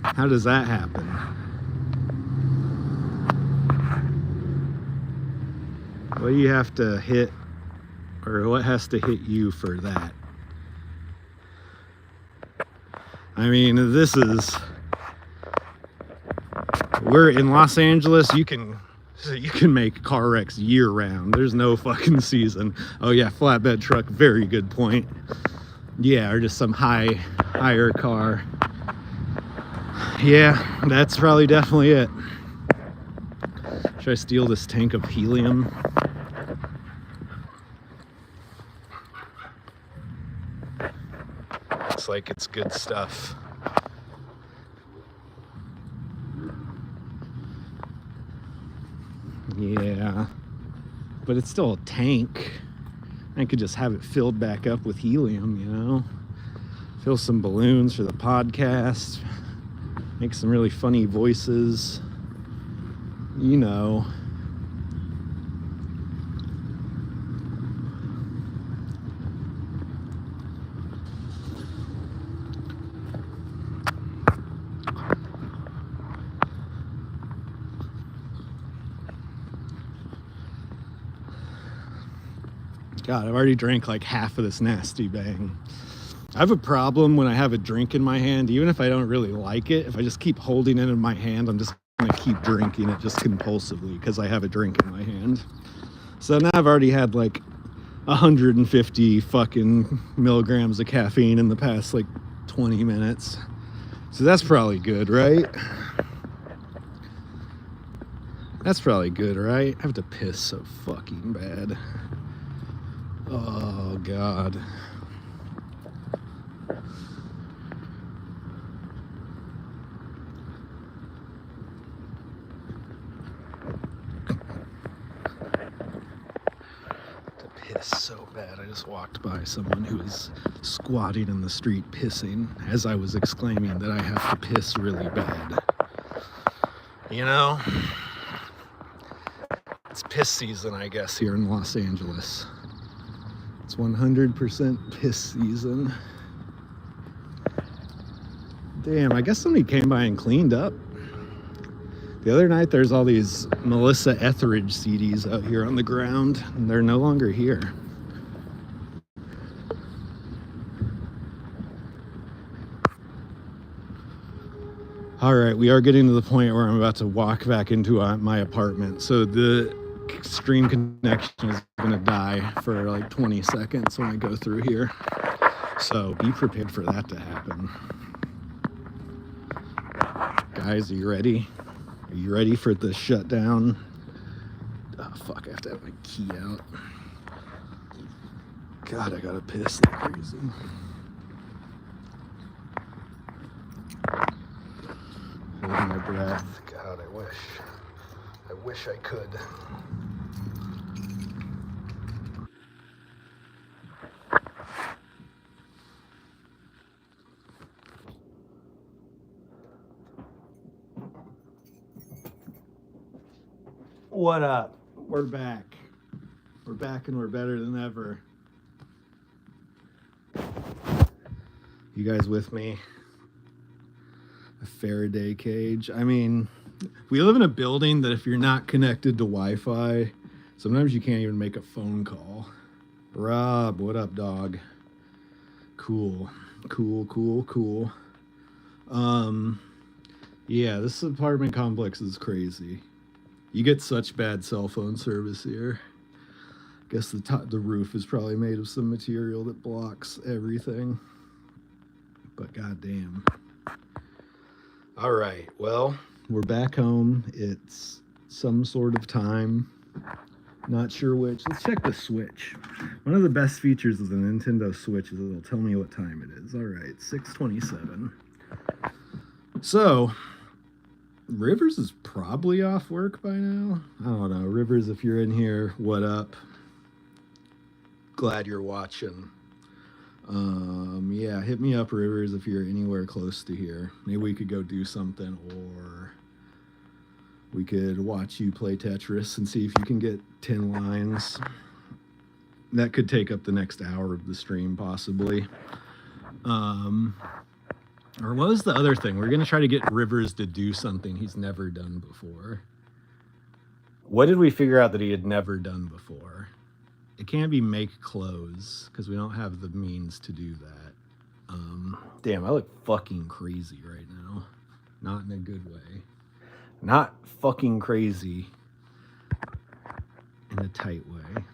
How does that happen? What do you have to hit, or what has to hit you for that? I mean, we're in Los Angeles, you can make car wrecks year round. There's no fucking season. Oh yeah, flatbed truck, very good point. Yeah, or just some higher car. Yeah, that's probably definitely it. Should I steal this tank of helium? Looks like it's good stuff. Yeah, but it's still a tank. I could just have it filled back up with helium, you know? Fill some balloons for the podcast. Make some really funny voices. You know. God, I've already drank like half of this nasty bang. I have a problem when I have a drink in my hand, even if I don't really like it. If I just keep holding it in my hand, I'm just gonna keep drinking it just compulsively because I have a drink in my hand. So now I've already had like 150 fucking milligrams of caffeine in the past like 20 minutes. So that's probably good, right? That's probably good, right? I have to piss so fucking bad. Oh, God. To piss so bad. I just walked by someone who was squatting in the street pissing as I was exclaiming that I have to piss really bad. You know? It's piss season, I guess, here in Los Angeles. It's 100% piss season. Damn, I guess somebody came by and cleaned up. The other night, there's all these Melissa Etheridge CDs out here on the ground, and they're no longer here. All right, we are getting to the point where I'm about to walk back into my apartment. So the stream connection is going to die for like 20 seconds when I go through here. So be prepared for that to happen. Guys, are you ready? Are you ready for the shutdown? Oh, fuck, I have to have my key out. God, I gotta piss like crazy. Holding my breath. God, I wish I could. What up? We're back. We're back and we're better than ever. You guys with me? A Faraday cage. I mean, we live in a building that if you're not connected to Wi-Fi, sometimes you can't even make a phone call. Rob, what up, dog? Cool. Yeah, this apartment complex is crazy. You get such bad cell phone service here. Guess the roof is probably made of some material that blocks everything. But goddamn. All right, well, we're back home. It's some sort of time. Not sure which. Let's check the Switch. One of the best features of the Nintendo Switch is it'll tell me what time it is. All right, 6:27. So, Rivers is probably off work by now. I don't know. Rivers, if you're in here, what up? Glad you're watching. Yeah, hit me up, Rivers, if you're anywhere close to here. Maybe we could go do something, or we could watch you play Tetris and see if you can get 10 lines. That could take up the next hour of the stream, possibly. Or what was the other thing? We're going to try to get Rivers to do something he's never done before. What did we figure out that he had never done before? It can't be make clothes, because we don't have the means to do that. Damn, I look fucking crazy right now. Not in a good way. Not fucking crazy in a tight way.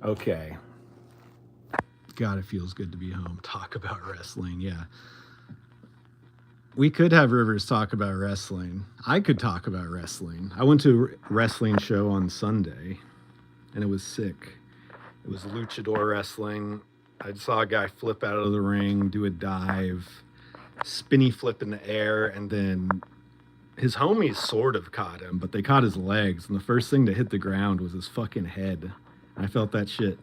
Okay. God, it feels good to be home. Talk about wrestling, yeah. We could have Rivers talk about wrestling. I could talk about wrestling. I went to a wrestling show on Sunday, and it was sick. It was luchador wrestling. I saw a guy flip out of the ring, do a dive, spinny flip in the air, and then his homies sort of caught him, but they caught his legs, and the first thing to hit the ground was his fucking head. And I felt that shit.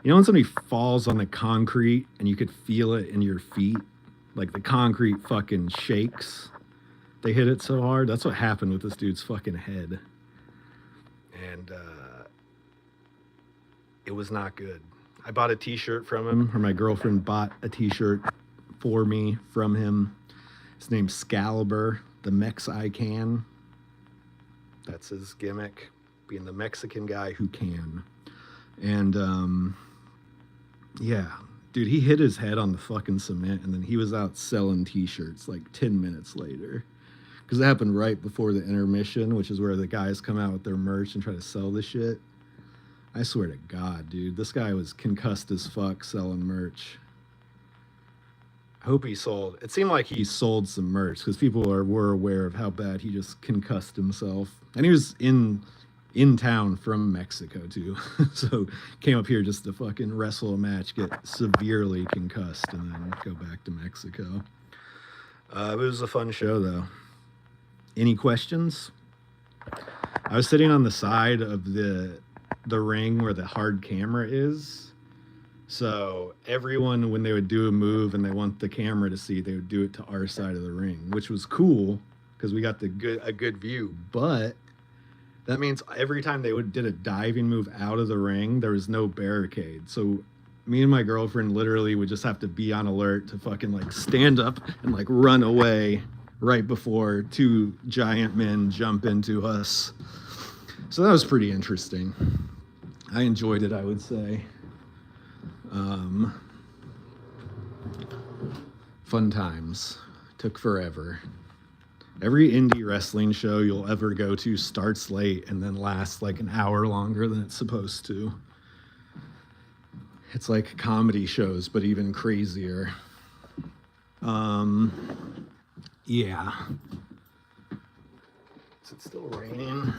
You know when somebody falls on the concrete and you could feel it in your feet? Like the concrete fucking shakes. They hit it so hard. That's what happened with this dude's fucking head. And it was not good. I bought a t-shirt from him, or my girlfriend bought a t-shirt for me from him. His name's Scalibur, the Mex I Can. That's his gimmick, being the Mexican guy who can. And yeah, dude, he hit his head on the fucking cement, and then he was out selling t-shirts like 10 minutes later. Because it happened right before the intermission, which is where the guys come out with their merch and try to sell the shit. I swear to God, dude, this guy was concussed as fuck selling merch. I hope he sold. It seemed like he sold some merch, because people were aware of how bad he just concussed himself. And he was in town from Mexico too. So came up here just to fucking wrestle a match, get severely concussed, and then go back to Mexico. It was a fun show though. Any questions? I was sitting on the side of the ring where the hard camera is. So everyone, when they would do a move and they want the camera to see, they would do it to our side of the ring, which was cool because we got a good view. But that means every time they did a diving move out of the ring, there was no barricade. So me and my girlfriend literally would just have to be on alert to fucking like stand up and like run away right before two giant men jump into us. So that was pretty interesting. I enjoyed it, I would say. Fun times. Took forever. Every indie wrestling show you'll ever go to starts late and then lasts like an hour longer than it's supposed to. It's like comedy shows, but even crazier. Yeah. Is it still raining?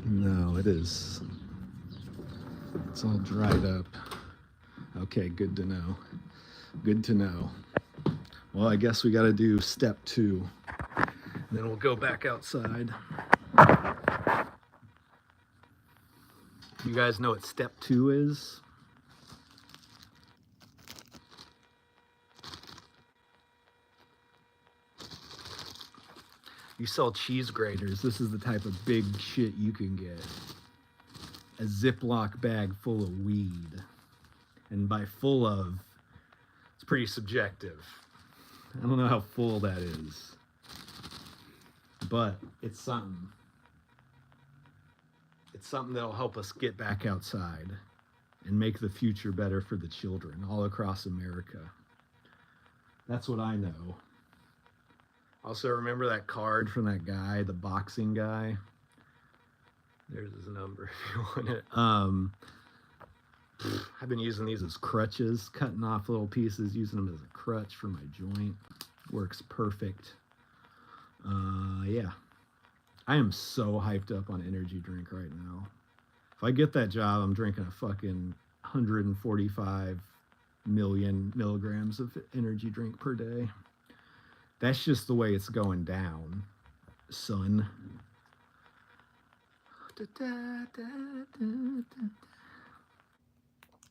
No, it is. It's all dried up. Okay, good to know. Good to know. Well, I guess we got to do step 2. Then we'll go back outside. You guys know what step 2 is? You sell cheese graters. This is the type of big shit you can get. A Ziploc bag full of weed. And by full of, it's pretty subjective. I don't know how full that is. But it's something. It's something that'll help us get back outside and make the future better for the children all across America. That's what I know. Also, remember that card from that guy, the boxing guy? There's his number if you want it. I've been using these as crutches, cutting off little pieces, using them as a crutch for my joint. Works perfect. Yeah. I am so hyped up on energy drink right now. If I get that job, I'm drinking a fucking 145 million milligrams of energy drink per day. That's just the way it's going down, son.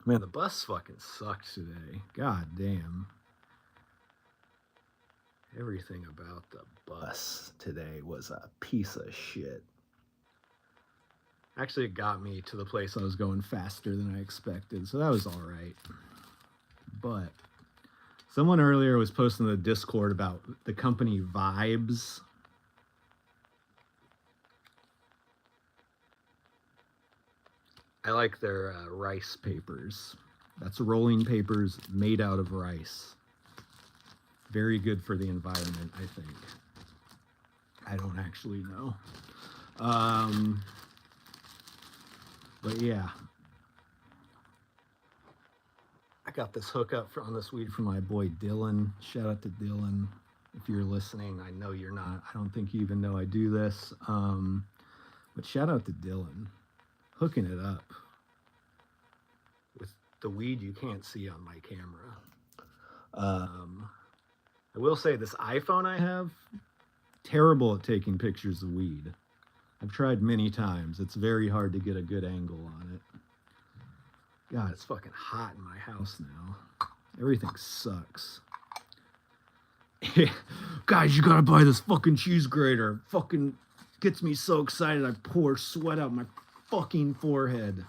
Man, the bus fucking sucks today. God damn. Everything about the bus today was a piece of shit. Actually, it got me to the place I was going faster than I expected, so that was all right. But someone earlier was posting in the Discord about the company Vibes. I like their rice papers. That's rolling papers made out of rice. Very good for the environment, I think. I don't actually know. But yeah. I got this hookup on this weed from my boy Dylan. Shout out to Dylan. If you're listening, I know you're not. I don't think you even know I do this. But shout out to Dylan. Hooking it up with the weed you can't see on my camera. I will say this iPhone I have, terrible at taking pictures of weed. I've tried many times. It's very hard to get a good angle on it. God, it's fucking hot in my house now. Everything sucks. Guys, you gotta buy this fucking cheese grater. Fucking gets me so excited I pour sweat out my fucking forehead.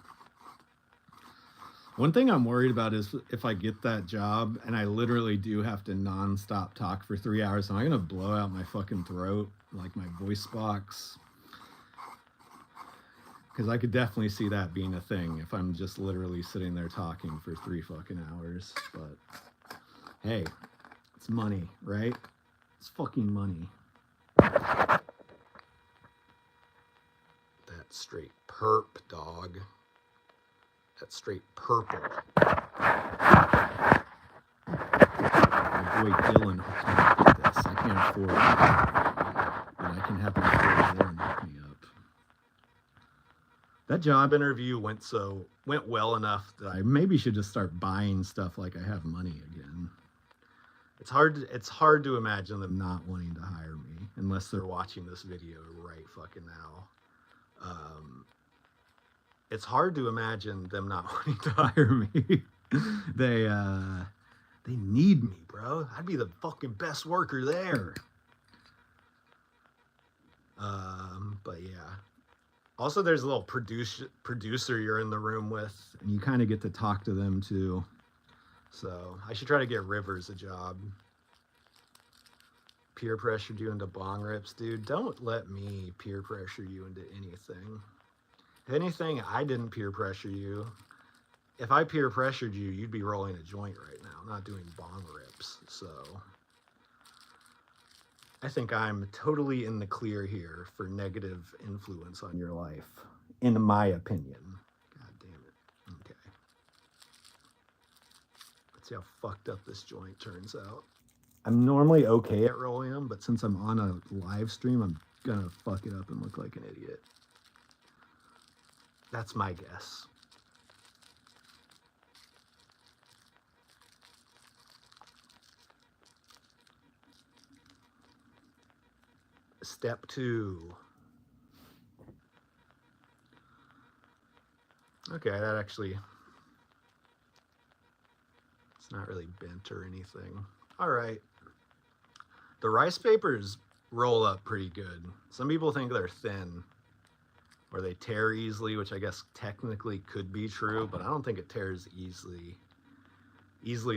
One thing I'm worried about is if I get that job and I literally do have to nonstop talk for 3 hours, am I gonna blow out my fucking throat, like my voice box? Because I could definitely see that being a thing if I'm just literally sitting there talking for 3 fucking hours. But hey, it's money, right? It's fucking money. That straight perp, dog. That's straight purple. My boy Dylan hooked me up with this. I can't afford it, but I can happen to afford Dylan to hook me up. That job interview went well enough that I maybe should just start buying stuff like I have money again. It's hard to imagine them not wanting to hire me unless they're watching this video right fucking now. It's hard to imagine them not wanting to hire me. They need me, bro. I'd be the fucking best worker there. But yeah. Also, there's a little producer you're in the room with, and you kind of get to talk to them too. So I should try to get Rivers a job. Peer pressured you into bong rips, dude. Don't let me peer pressure you into anything. If anything, I didn't peer pressure you. If I peer pressured you, you'd be rolling a joint right now, not doing bong rips. So I think I'm totally in the clear here for negative influence on your life, in my opinion. God damn it. Okay. Let's see how fucked up this joint turns out. I'm normally okay at rolling them, but since I'm on a live stream, I'm gonna fuck it up and look like an idiot. That's my guess. Step 2. Okay, that actually, it's not really bent or anything. All right. The rice papers roll up pretty good. Some people think they're thin or they tear easily, which I guess technically could be true, but I don't think it tears easily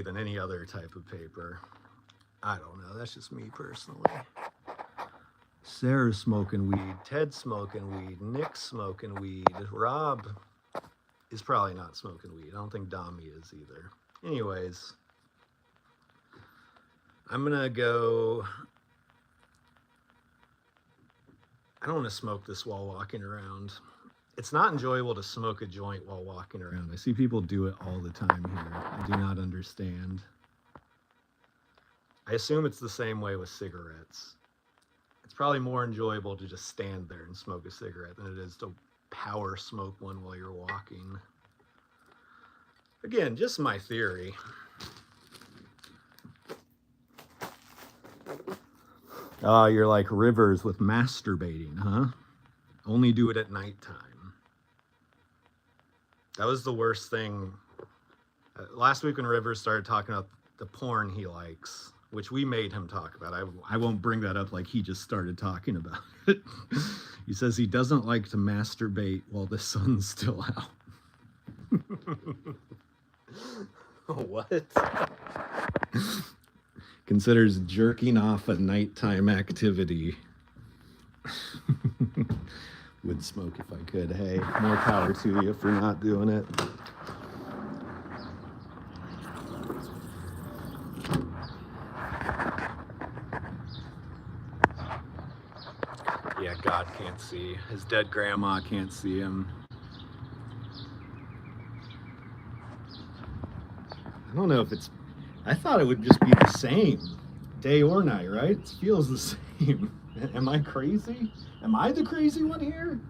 than any other type of paper. I don't know. That's just me personally. Sarah's smoking weed. Ted's smoking weed. Nick's smoking weed. Rob is probably not smoking weed. I don't think Dami is either. Anyways, I'm gonna go. I don't want to smoke this while walking around. It's not enjoyable to smoke a joint while walking around. I see people do it all the time here. I do not understand. I assume it's the same way with cigarettes. It's probably more enjoyable to just stand there and smoke a cigarette than it is to power smoke one while you're walking. Again, just my theory. Oh, you're like Rivers with masturbating, huh? Only do it at nighttime. That was the worst thing. Last week when Rivers started talking about the porn he likes, which we made him talk about. I won't bring that up like he just started talking about it. He says he doesn't like to masturbate while the sun's still out. What? Considers jerking off a nighttime activity. Would smoke if I could. Hey, more power to you for not doing it. Yeah, God can't see. His dead grandma can't see him. I don't know if it's... I thought it would just be the same, day or night, right? It feels the same. Am I crazy? Am I the crazy one here?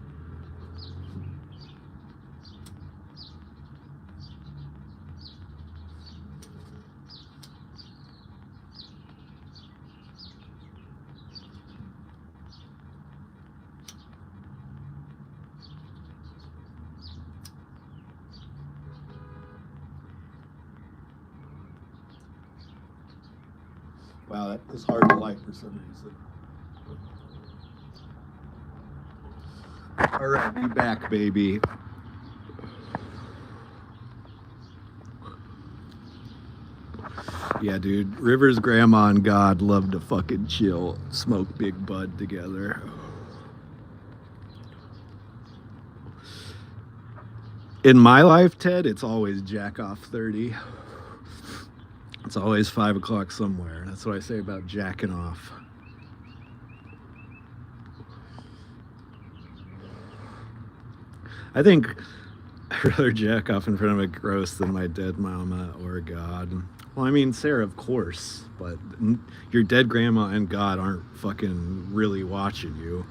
Wow, that is hard to light for some reason. All right, be back, baby. Yeah, dude, River's grandma and God love to fucking chill, smoke big bud together. In my life, Ted, it's always jack off 30. It's always 5 o'clock somewhere. That's what I say about jacking off. I think I'd rather jack off in front of a gross than my dead mama or God. Well, I mean, Sarah, of course, but your dead grandma and God aren't fucking really watching you.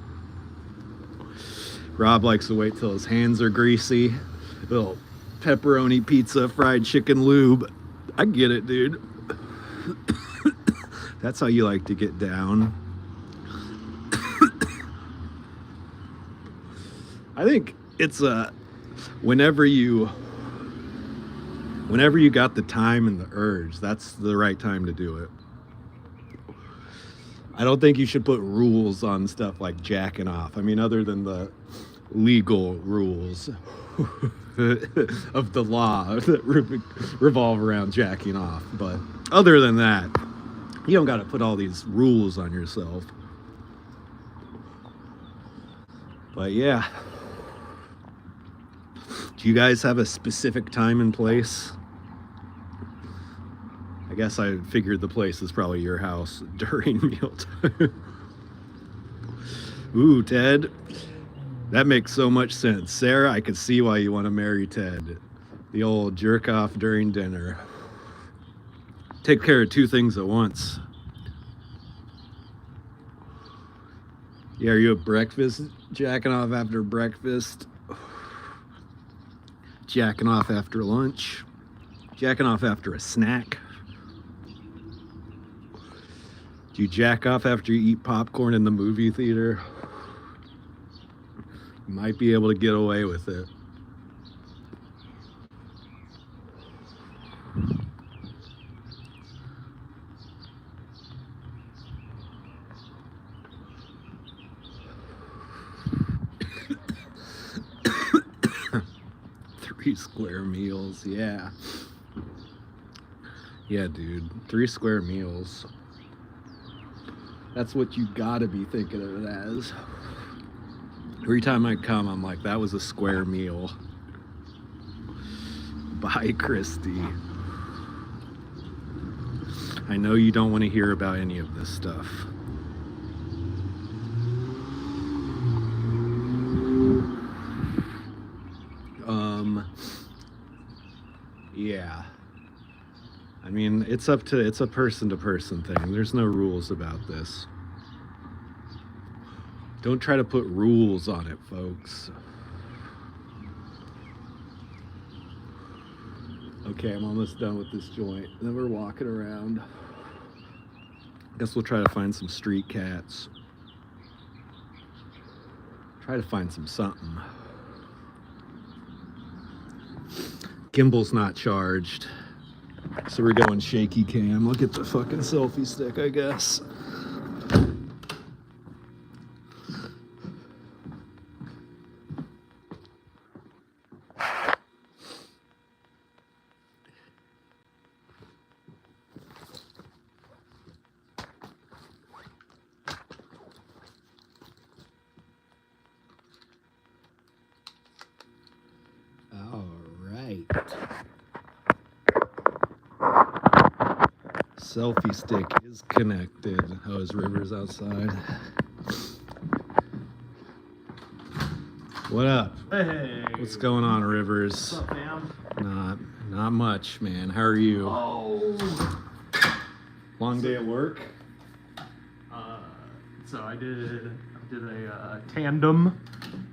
Rob likes to wait till his hands are greasy. Little pepperoni pizza, fried chicken lube. I get it, dude. That's how you like to get down. I think it's whenever you got the time and the urge, that's the right time to do it. I don't think you should put rules on stuff like jacking off. I mean, other than the legal rules of the law that revolve around jacking off. But other than that, you don't got to put all these rules on yourself. But yeah, Do you guys have a specific time and place? I guess I figured the place is probably your house during mealtime. Ooh, Ted. That makes so much sense. Sarah, I could see why you want to marry Ted. The old jerk off during dinner. Take care of two things at once. Yeah, are you at breakfast? Jacking off after breakfast? Jacking off after lunch? Jacking off after a snack? Do you jack off after you eat popcorn in the movie theater? You might be able to get away with it. Three square meals, yeah. Yeah, dude. 3 square meals. That's what you gotta be thinking of it as. Every time I come, I'm like, that was a square meal. Bye, Christy. I know you don't want to hear about any of this stuff. Yeah. I mean, it's a person to person thing. There's no rules about this. Don't try to put rules on it, folks. Okay, I'm almost done with this joint. Then we're walking around. Guess we'll try to find some street cats. Try to find some something. Gimbal's not charged. So we're going shaky cam. Look at the fucking selfie stick, I guess. All right. Selfie stick is connected. Oh, is Rivers outside? What up? Hey. What's going on, Rivers? What's up, fam? Not much, man. How are you? Oh. Long day at work? So I did a tandem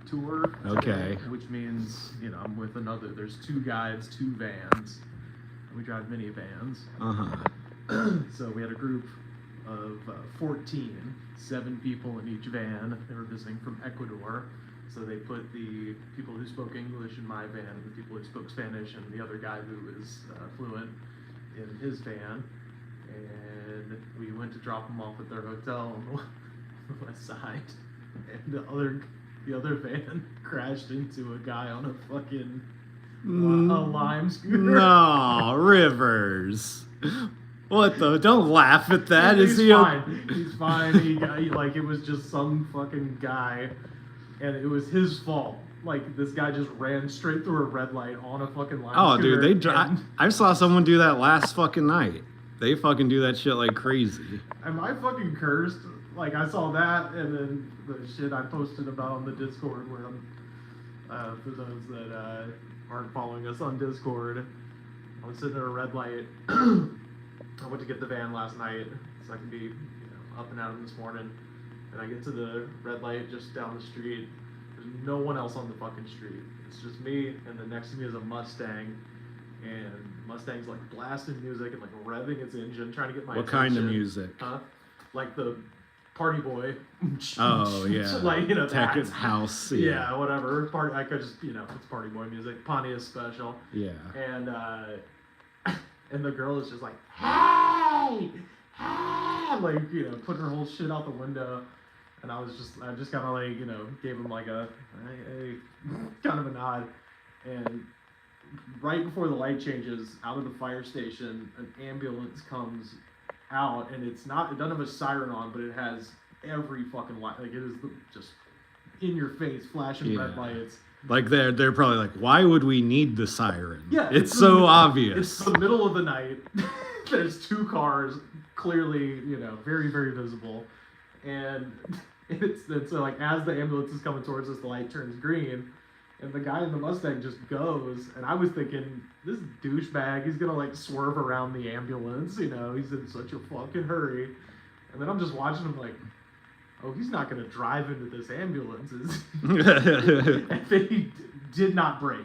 tour. Okay. Which means, I'm with another. There's 2 guides, 2 vans. And we drive minivans. So we had a group of 14, 7 people in each van. They were visiting from Ecuador. So they put the people who spoke English in my van, and the people who spoke Spanish, and the other guy who was fluent in his van. And we went to drop them off at their hotel on the west side. And the other van crashed into a guy on a fucking a lime scooter. No, Rivers. What the? Don't laugh at that. He's fine. He's fine. It was just some fucking guy, and it was his fault. Like, this guy just ran straight through a red light on a fucking lime scooter. Dude, I saw someone do that last fucking night. They fucking do that shit like crazy. Am I fucking cursed? Like, I saw that, and then the shit I posted about on the Discord, where I'm, for those that aren't following us on Discord, I was sitting at a red light. I went to get the van last night, so I can be, up and out this morning. And I get to the red light just down the street. There's no one else on the fucking street. It's just me, and then next to me is a Mustang. And Mustang's like blasting music and like revving its engine, trying to get my What attention. kind of music? Like the Party Boy. Oh yeah. Like, Tech that. house. Yeah, whatever. I could just, it's Party Boy music. Pontius special. Yeah. And and the girl is just like, hey, like, putting her whole shit out the window. And I just kind of like, gave him like a hey, kind of a nod. And right before the light changes, out of the fire station, an ambulance comes out, and it doesn't have a siren on, but it has every fucking light. Like, it is just in your face, flashing red Yeah. lights. Like they're probably like, why would we need the siren? Yeah, it's so It's obvious. the middle of the night. There's two cars, clearly, very, very visible, and it's so like as the ambulance is coming towards us, the light turns green, and the guy in the Mustang just goes, and I was thinking, this douchebag, he's gonna like swerve around the ambulance, he's in such a fucking hurry, and then I'm just watching him like, oh, he's not gonna drive into this ambulance, is he? And then he did not brake.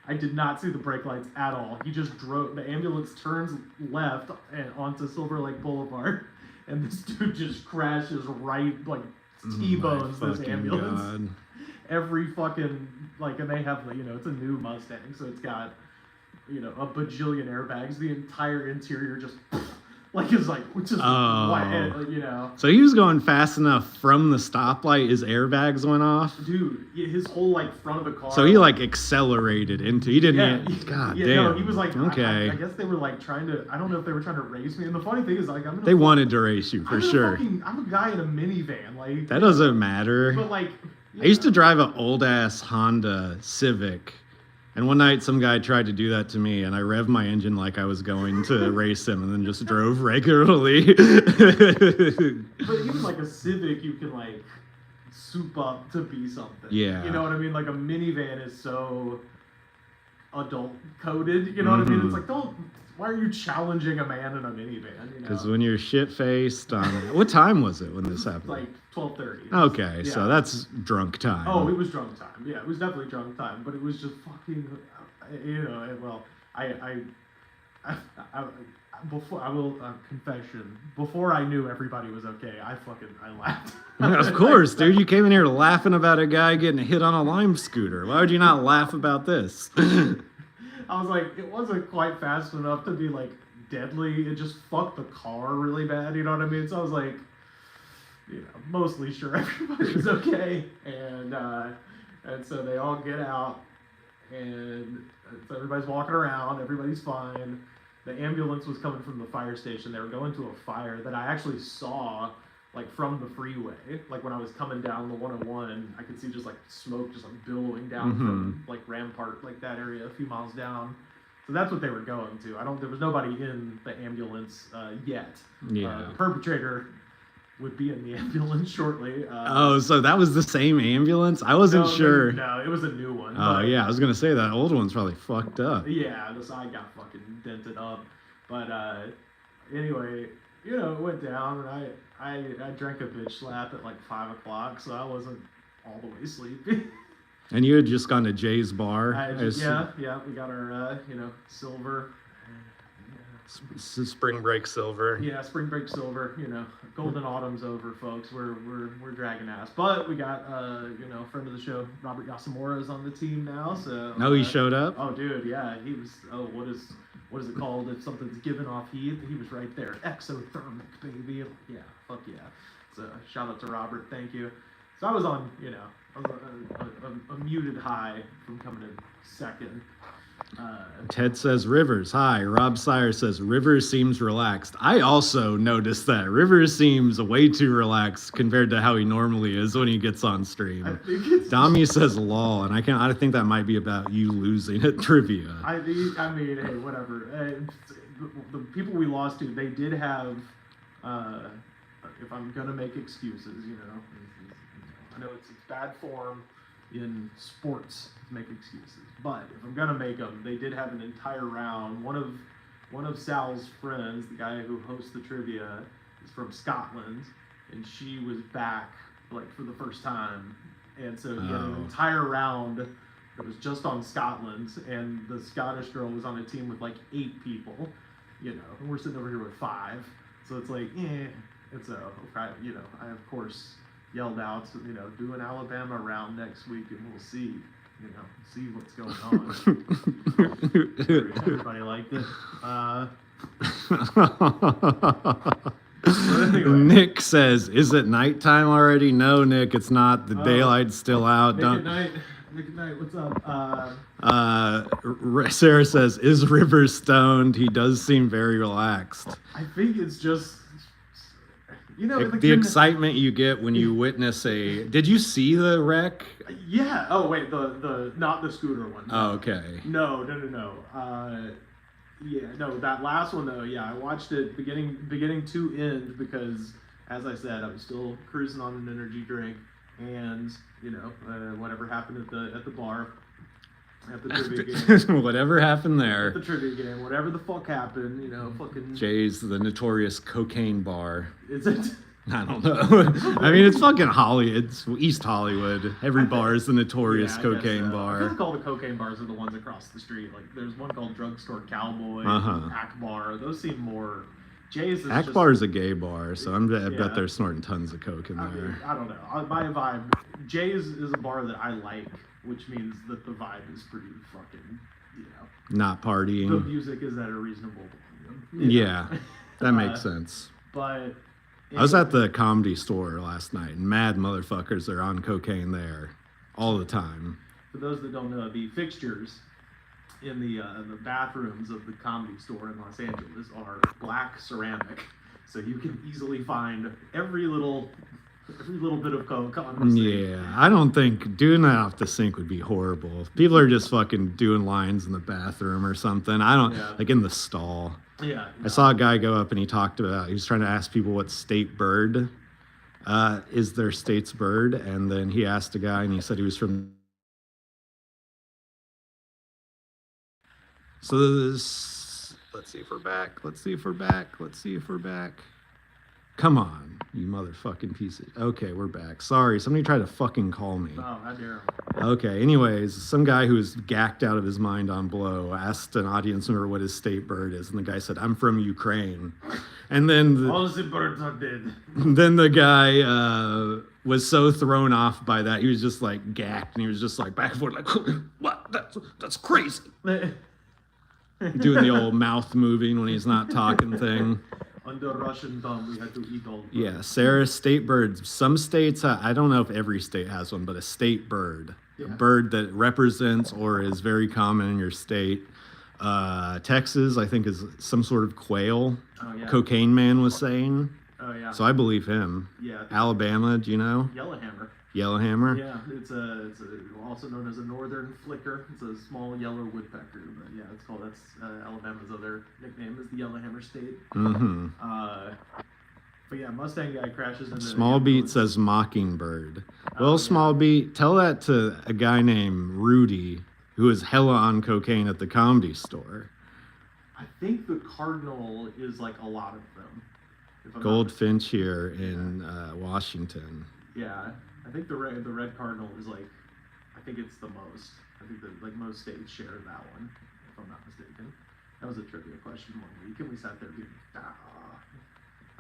I did not see the brake lights at all. He just drove. The ambulance turns left and onto Silver Lake Boulevard, and this dude just crashes right, like T-bones this ambulance. God. Every fucking and they have it's a new Mustang, so it's got a bajillion airbags. The entire interior just is just wet, So he was going fast enough from the stoplight, his airbags went off. Dude, his whole front of the car. So he accelerated into. He didn't. God damn. No, he was okay. I guess they were trying to. I don't know if they were trying to race me. And the funny thing is, they wanted to race you for sure. I'm a guy in a minivan. That doesn't matter. But I used to drive an old ass Honda Civic. And one night, some guy tried to do that to me, and I revved my engine like I was going to race him, and then just drove regularly. But even a Civic, you can soup up to be something. Yeah. You know what I mean? A minivan is so adult coded. You know what I mean? It's don't. Why are you challenging a man in a minivan? Because when you're shit faced on what time was it when this happened? 12:30. Okay, Yeah. so that's drunk time. Oh, it was drunk time. Yeah, it was definitely drunk time. But it was just fucking, Well, confession. Before I knew everybody was okay, I laughed. Of course, dude. You came in here laughing about a guy getting hit on a Lime scooter. Why would you not laugh about this? I was like, it wasn't quite fast enough to be deadly. It just fucked the car really bad. You know what I mean? So I was like, mostly sure everybody was okay, and so they all get out, and so everybody's walking around, everybody's fine. The ambulance was coming from the fire station. They were going to a fire that I actually saw from the freeway. When I was coming down the 101, I could see just smoke just billowing down from Rampart, that area a few miles down. So that's what they were going to. There was nobody in the ambulance yet. Yeah. The perpetrator would be in the ambulance shortly. So that was the same ambulance? I wasn't sure. No, it was a new one. Oh, yeah, I was going to say that old one's probably fucked up. Yeah, the side got fucking dented up. But anyway, it went down, and I drank a bitch slap at 5 o'clock, so I wasn't all the way sleepy. And you had just gone to Jay's bar? Yeah, we got our, silver. Spring break silver. Yeah, spring break silver. Golden autumn's over, folks. We're dragging ass, but we got friend of the show, Robert Yasamura is on the team now. So he showed up. Oh, dude, yeah, he was. Oh, what is it called if something's giving off heat? He was right there. Exothermic, baby. Yeah, fuck yeah. So shout out to Robert. Thank you. So I was on, a muted high from coming in second. Ted says Rivers. Hi. Rob Sire says Rivers seems relaxed. I also noticed that Rivers seems way too relaxed compared to how he normally is when he gets on stream. Dami says lol, and I think that might be about you losing at trivia. I mean, hey, whatever. The people we lost to, they did have. If I'm gonna make excuses, I know it's bad form in sports to make excuses, but if I'm gonna make them, they did have an entire round. One of Sal's friends, the guy who hosts the trivia, is from Scotland, and she was back for the first time, and so he had an entire round that was just on Scotland, and the Scottish girl was on a team with 8 people, and we're sitting over here with 5, so it's it's I of course yelled out, do an Alabama round next week, and we'll see what's going on. Everybody liked it. Anyway. Nick says, "Is it nighttime already?" No, Nick, it's not. The daylight's still out. Nick at night. What's up? Sarah says, "Is Rivers stoned? He does seem very relaxed." I think it's just. You know, the excitement you get when you witness a. Did you see the wreck? Yeah. Oh wait, the not the scooter one. Oh, okay. No. Yeah, no, that last one though. Yeah, I watched it beginning to end because, as I said, I was still cruising on an energy drink, and you know, whatever happened at the bar, at the trivia game. Whatever happened there. At the trivia game, whatever the fuck happened, you know, fucking. Jay's the notorious cocaine bar. Is it? I don't know. I mean, it's fucking Hollywood. It's East Hollywood. Every bar is the notorious cocaine bar. I feel like all the cocaine bars are the ones across the street. Like, there's one called Drugstore Cowboy, Akbar. Those seem more. Jay's is Akbar is a gay bar, so I bet they're snorting tons of coke in there. Mean, I don't know. My vibe, Jay's is a bar that I like, which means that the vibe is pretty fucking, you know. Not partying. The music is at a reasonable volume. Yeah, that makes sense. But I was at the Comedy Store last night, and mad motherfuckers are on cocaine there all the time. For those that don't know, the fixtures in the bathrooms of the Comedy Store in Los Angeles are black ceramic, so you can easily find every little bit of coke on the stage. Yeah, I don't think doing that off the sink would be horrible. If people are just fucking doing lines in the bathroom or something, like in the stall. Yeah. I saw a guy go up and he was trying to ask people what state bird is their state's bird, and then he asked a guy and he said he was from. So let's see if we're back. Come on, you motherfucking piece of. Okay, we're back. Sorry, somebody tried to fucking call me. Oh, how dare him. Okay, anyways, some guy who was gacked out of his mind on blow asked an audience member what his state bird is, and the guy said, "I'm from Ukraine." And then all the birds are dead. Then the guy was so thrown off by that, he was just like gacked, and he was just like back and forth, like, "What? That's crazy." Doing the old mouth moving when he's not talking thing. Under Russian thumb, we had to eat all. Yeah, Sarah's state birds. Some states, I don't know if every state has one, but a state bird. Yeah. A bird that represents or is very common in your state. Texas, I think, is some sort of quail. Oh, yeah. Cocaine Man was saying. Oh, yeah. So I believe him. Yeah. Alabama, do you know? Yellowhammer. Yellowhammer? Yeah, it's also known as a northern flicker. It's a small yellow woodpecker, but yeah, that's Alabama's other nickname is the Yellowhammer State. Mm-hmm. But yeah, Mustang guy crashes into. Small Beat says Mockingbird. Well, Small Beat, tell that to a guy named Rudy, who is hella on cocaine at the Comedy Store. I think the Cardinal is like a lot of them. Goldfinch here in Washington. Yeah. I think the red cardinal is like, I think it's the most. I think that like most states share that one, if I'm not mistaken. That was a trivia question one week, and we sat there being,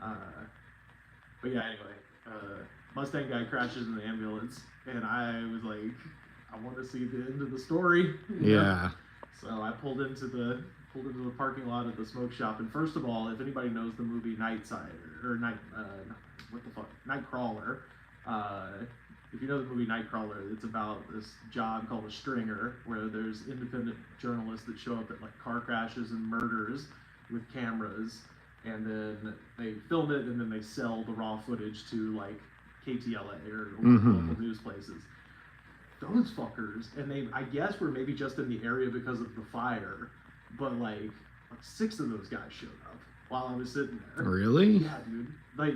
but yeah, anyway, Mustang guy crashes in the ambulance, and I was like, I want to see the end of the story. Yeah. So I pulled into the parking lot of the smoke shop, and first of all, if anybody knows the movie Nightcrawler. If you know the movie Nightcrawler, it's about this job called a stringer, where there's independent journalists that show up at like car crashes and murders with cameras, and then they film it and then they sell the raw footage to like KTLA or local news places. Those fuckers, and they, I guess, were maybe just in the area because of the fire, but like 6 of those guys showed up while I was sitting there. Really? Yeah, dude. Like,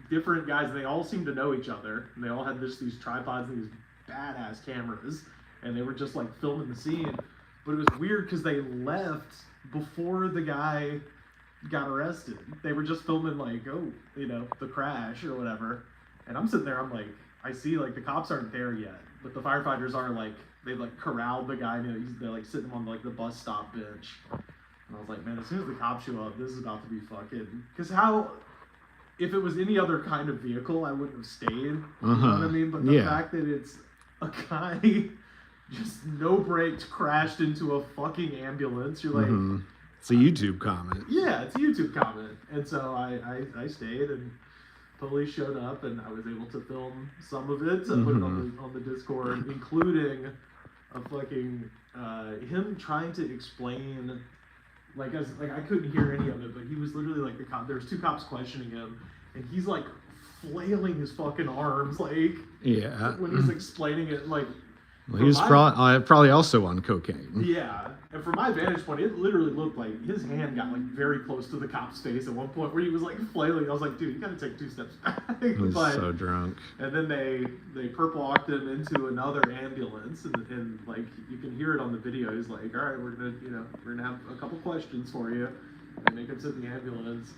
different guys, and they all seemed to know each other, and they all had these tripods and these badass cameras, and they were just like filming the scene. But it was weird because they left before the guy got arrested. They were just filming like, the crash or whatever. And I'm sitting there, I'm like, I see like the cops aren't there yet, but the firefighters are like, they've like corralled the guy, and they're like sitting on like the bus stop bench. And I was like, man, as soon as the cops show up, this is about to be fucking, because if it was any other kind of vehicle, I wouldn't have stayed. You know what I mean? But the fact that it's a guy just no brakes crashed into a fucking ambulance, you're like... It's a YouTube comment. Yeah, it's a YouTube comment. And so I stayed, and police showed up, and I was able to film some of it and put it on the Discord, including a fucking him trying to explain. I couldn't hear any of it, but he was literally like there was 2 cops questioning him, and he's like flailing his fucking arms, like Yeah. when he's explaining it, like. Well, he was probably also on cocaine. Yeah, and from my vantage point, it literally looked like his hand got like very close to the cop's face at one point, where he was like flailing. I was like, dude, you gotta take 2 steps back. He was so drunk. And then they perp walked him into another ambulance, and like you can hear it on the video. He's like, all right, we're gonna have a couple questions for you. And they make him sit in the ambulance.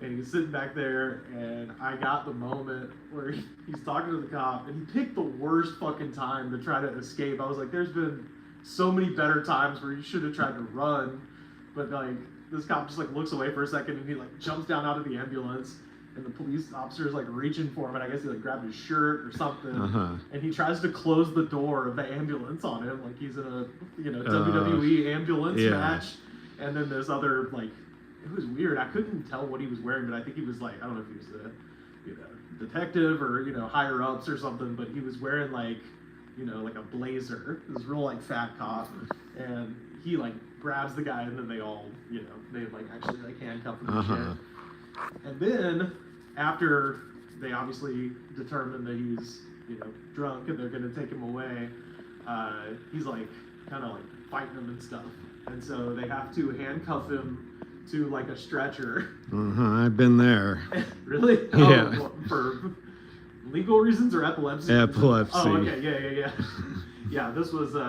And he's sitting back there, and I got the moment where he's talking to the cop, and he picked the worst fucking time to try to escape. I was like, there's been so many better times where you should have tried to run, but like this cop just like looks away for a second, and he like jumps down out of the ambulance, and the police officer's like reaching for him, and I guess he like grabbed his shirt or something, and he tries to close the door of the ambulance on him, like he's in a WWE ambulance match, and then this other like. It was weird. I couldn't tell what he was wearing, but I think he was like, I don't know if he was the detective or higher ups or something, but he was wearing like like a blazer. This real like fat cop, and he like grabs the guy, and then they all they like actually like handcuff him and shit. And then after they obviously determine that he's drunk and they're gonna take him away, he's like kind of like fighting them and stuff, and so they have to handcuff him to like a stretcher. I've been there. Really? Yeah. Oh, for legal reasons or epilepsy? Epilepsy. Oh, okay. Yeah. Yeah, this was this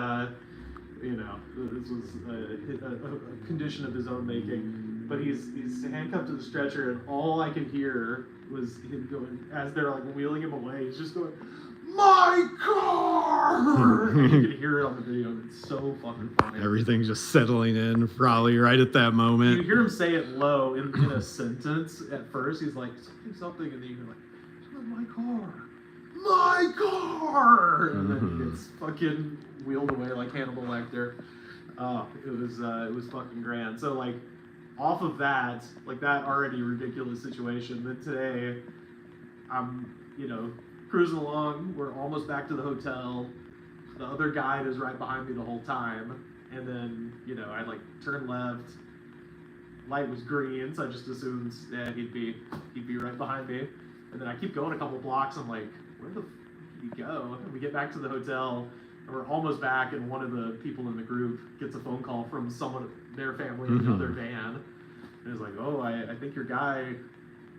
was a condition of his own making. But he's handcuffed to the stretcher, and all I can hear was him going, as they're like wheeling him away, he's just going, "My car!" And you can hear it on the video, and it's so fucking funny. Everything's just settling in, probably right at that moment. You hear him say it low in a sentence at first. He's like, something, and then you're like, my car! And then he gets fucking wheeled away like Hannibal Lecter. It was fucking grand. So like, off of that, like that already ridiculous situation, then today, I'm, cruising along, we're almost back to the hotel. The other guide is right behind me the whole time. And then, I like turned left. Light was green, so I just assumed he'd be right behind me. And then I keep going a couple blocks. I'm like, where the f did he go? And we get back to the hotel, and we're almost back, and one of the people in the group gets a phone call from someone, their family, in another van. And it's like, oh, I think your guy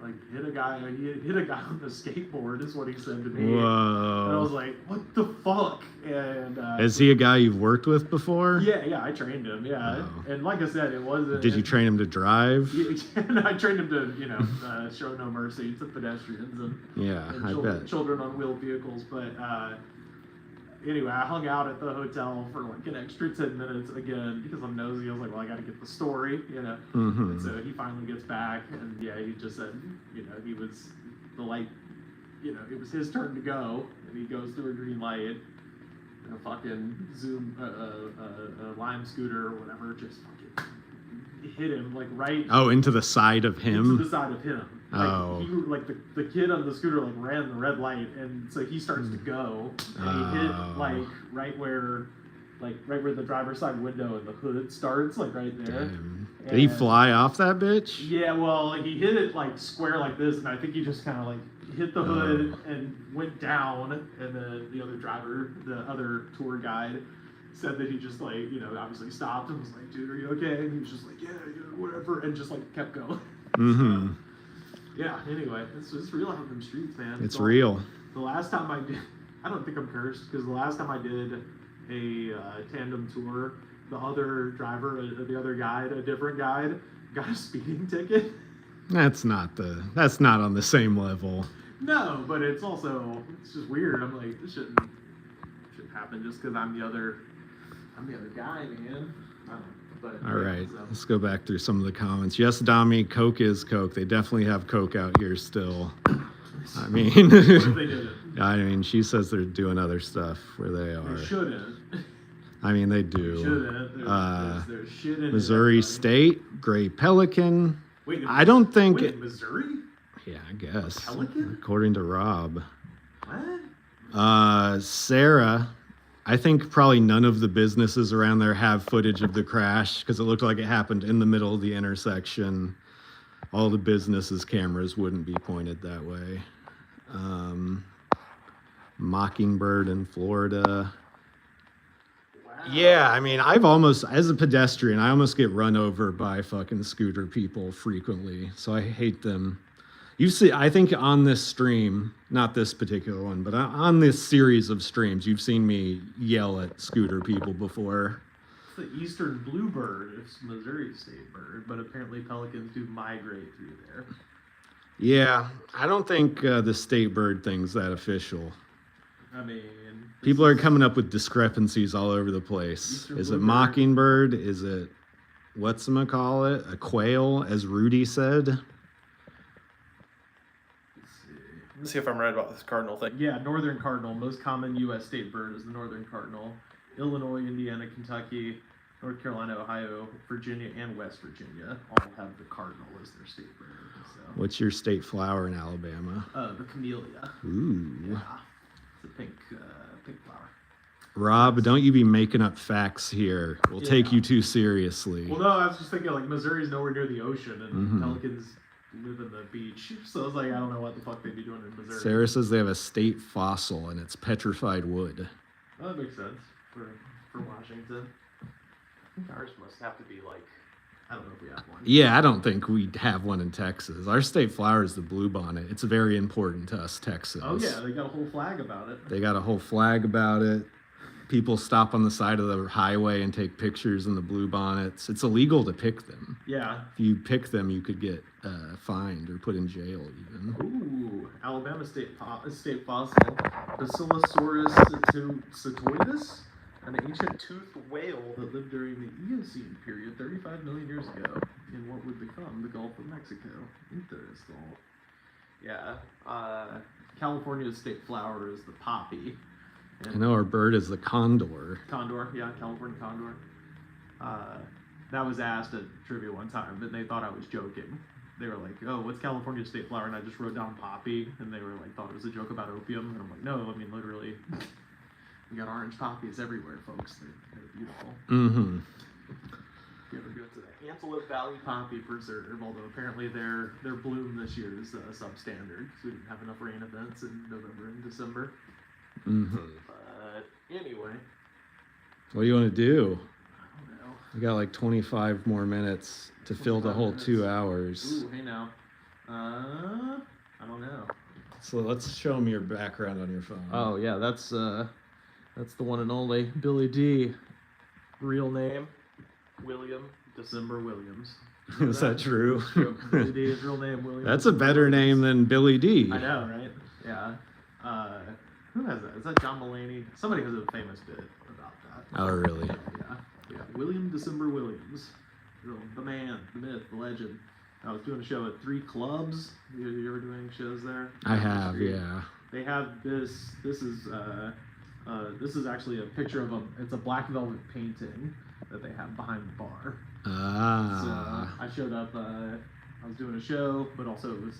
like hit a guy on the skateboard, is what he said to me. Whoa. And I was like, what the fuck? And is he a guy you've worked with before? Yeah, I trained him. Yeah, oh. And like I said, it wasn't. Did you train him to drive? I trained him to show no mercy to pedestrians and children on wheeled vehicles. But anyway, I hung out at the hotel for like an extra 10 minutes again because I'm nosy. I was like, well, I got to get the story, And so he finally gets back, and he just said, he was the light, it was his turn to go, and he goes through a green light, and a fucking a Lime scooter or whatever just fucking hit him like right. Oh, into the side of him. Into the side of him. Like, the kid on the scooter like ran the red light, and so he starts to go, and he hit like right where the driver's side window and the hood starts, like right there. Did he fly off that bitch? Yeah, well, he hit it like square like this, and I think he just kind of like hit the hood and went down, and the other driver, the other tour guide, said that he just like obviously stopped and was like, dude, are you okay? And he was just like, yeah, whatever, and just like kept going. So, yeah, anyway, it's real out in them streets, man. It's real. The last time I did, I don't think I'm cursed, because the last time I did a tandem tour, the other driver, the other guide, a different guide, got a speeding ticket. That's not on the same level. No, but it's just weird. I'm like, this shouldn't happen just because I'm the other guy, man. But, all right, let's go back through some of the comments. Yes, Dami, Coke is Coke. They definitely have Coke out here still. I mean, what if they did it? I mean, she says they're doing other stuff where they are. They shouldn't. I mean, they do. They shouldn't. There's shit in Missouri State, Gray Pelican. Wait, I don't think Missouri? Yeah, I guess. Pelican? According to Rob. What? Sarah, I think probably none of the businesses around there have footage of the crash because it looked like it happened in the middle of the intersection. All the businesses' cameras wouldn't be pointed that way. Mockingbird in Florida. Yeah, I mean, I've almost, as a pedestrian, I almost get run over by fucking scooter people frequently. So I hate them. You see, I think on this stream, not this particular one, but on this series of streams, you've seen me yell at scooter people before. It's the eastern bluebird. It's Missouri state bird, but apparently pelicans do migrate through there. Yeah, I don't think the state bird thing's that official. I mean, people are coming up with discrepancies all over the place. Eastern Is it bluebird. mockingbird? Is it whatchamacallit? A quail, as Rudy said? Let's see if I'm right about this cardinal thing. Yeah, northern cardinal. Most common U.S. state bird is the northern cardinal. Illinois, Indiana, Kentucky, North Carolina, Ohio, Virginia, and West Virginia all have the cardinal as their state bird. So. What's your state flower in Alabama? The camellia. Ooh. Yeah, it's a pink flower. Rob, don't you be making up facts here. We'll take you too seriously. Well, no, I was just thinking, like, Missouri's nowhere near the ocean, and pelicans live in the beach. So I was like, I don't know what the fuck they'd be doing in Missouri. Sarah says they have a state fossil, and it's petrified wood. Well, that makes sense for Washington. I think ours must have to be, like, I don't know if we have one. Yeah, I don't think we have one in Texas. Our state flower is the bluebonnet. It's very important to us Texans. Oh, yeah, they got a whole flag about it. They got a whole flag about it. People stop on the side of the highway and take pictures in the bluebonnets. It's illegal to pick them. Yeah. If you pick them, you could get fined or put in jail even. Ooh, Alabama state fossil, Basilosaurus setoides, an ancient toothed whale that lived during the Eocene period 35 million years ago in what would become the Gulf of Mexico. Interesting. Yeah. California's state flower is the poppy. I know our bird is the condor. Condor, yeah, California condor. That was asked at trivia one time, but they thought I was joking. They were like, "Oh, what's California's state flower?" And I just wrote down poppy, and they were like, thought it was a joke about opium. And I'm like, no, I mean literally, we got orange poppies everywhere, folks. They're beautiful. Mm-hmm. You ever go to the Antelope Valley Poppy Preserve? Although apparently their bloom this year is substandard because we didn't have enough rain events in November and December. Mm-hmm. But anyway, What do you want to do? I don't know. We got like 25 more minutes to fill the whole 2 hours. Ooh, hey now. I don't know. So let's show them your background on your phone. Oh yeah, that's the one and only Billy D. Real name, William December Williams. Is that true? Billy D. His real name, William. That's a better name than Billy D. I know, right? Yeah. Who has that? Is that John Mulaney? Somebody has a famous bit about that. Oh, really? Yeah. William December Williams. The man, the myth, the legend. I was doing a show at 3 clubs. You ever do any shows there? I have, yeah. They have this. This is actually a picture of it's a black velvet painting that they have behind the bar. Ah. So I showed up. I was doing a show, but also it was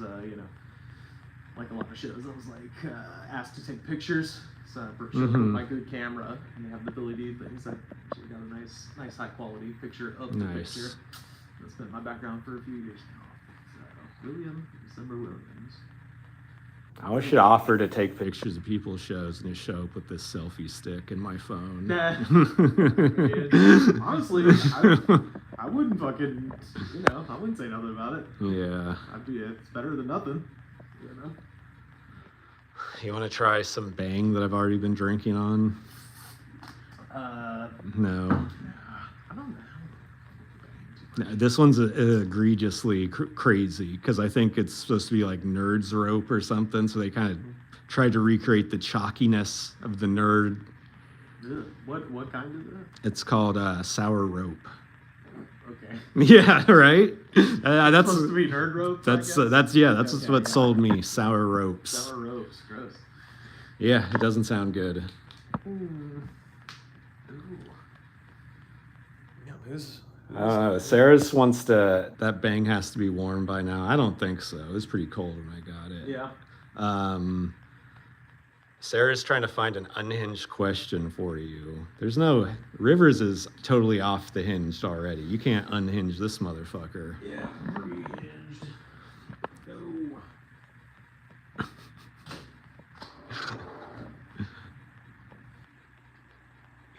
like a lot of shows, I was like asked to take pictures. So I showed up with my good camera, and they have the Billy D things. I actually got a nice high quality picture of the picture. That's been my background for a few years now. So William December Williams. I should offer to take pictures of people's shows and just show up with this selfie stick in my phone. Nah. Honestly, I wouldn't fucking, I wouldn't say nothing about it. Yeah. It's better than nothing, You want to try some Bang that I've already been drinking on? No. I don't know. This one's egregiously crazy because I think it's supposed to be like Nerd's Rope or something, so they kind of tried to recreate the chalkiness of the Nerd. Ugh. What kind is it? It's called Sour Rope. Okay. Yeah, right. That's supposed to be Nerd Rope. That's Okay. what sold me. Sour Ropes. Sour Ropes, gross. Yeah, it doesn't sound good. Ooh. Yeah, Sarah's wants that Bang has to be warm by now. I don't think so. It was pretty cold when I got it. Yeah. Sarah's trying to find an unhinged question for you. Rivers is totally off the hinge already. You can't unhinge this motherfucker. Yeah. Rehinged. Go.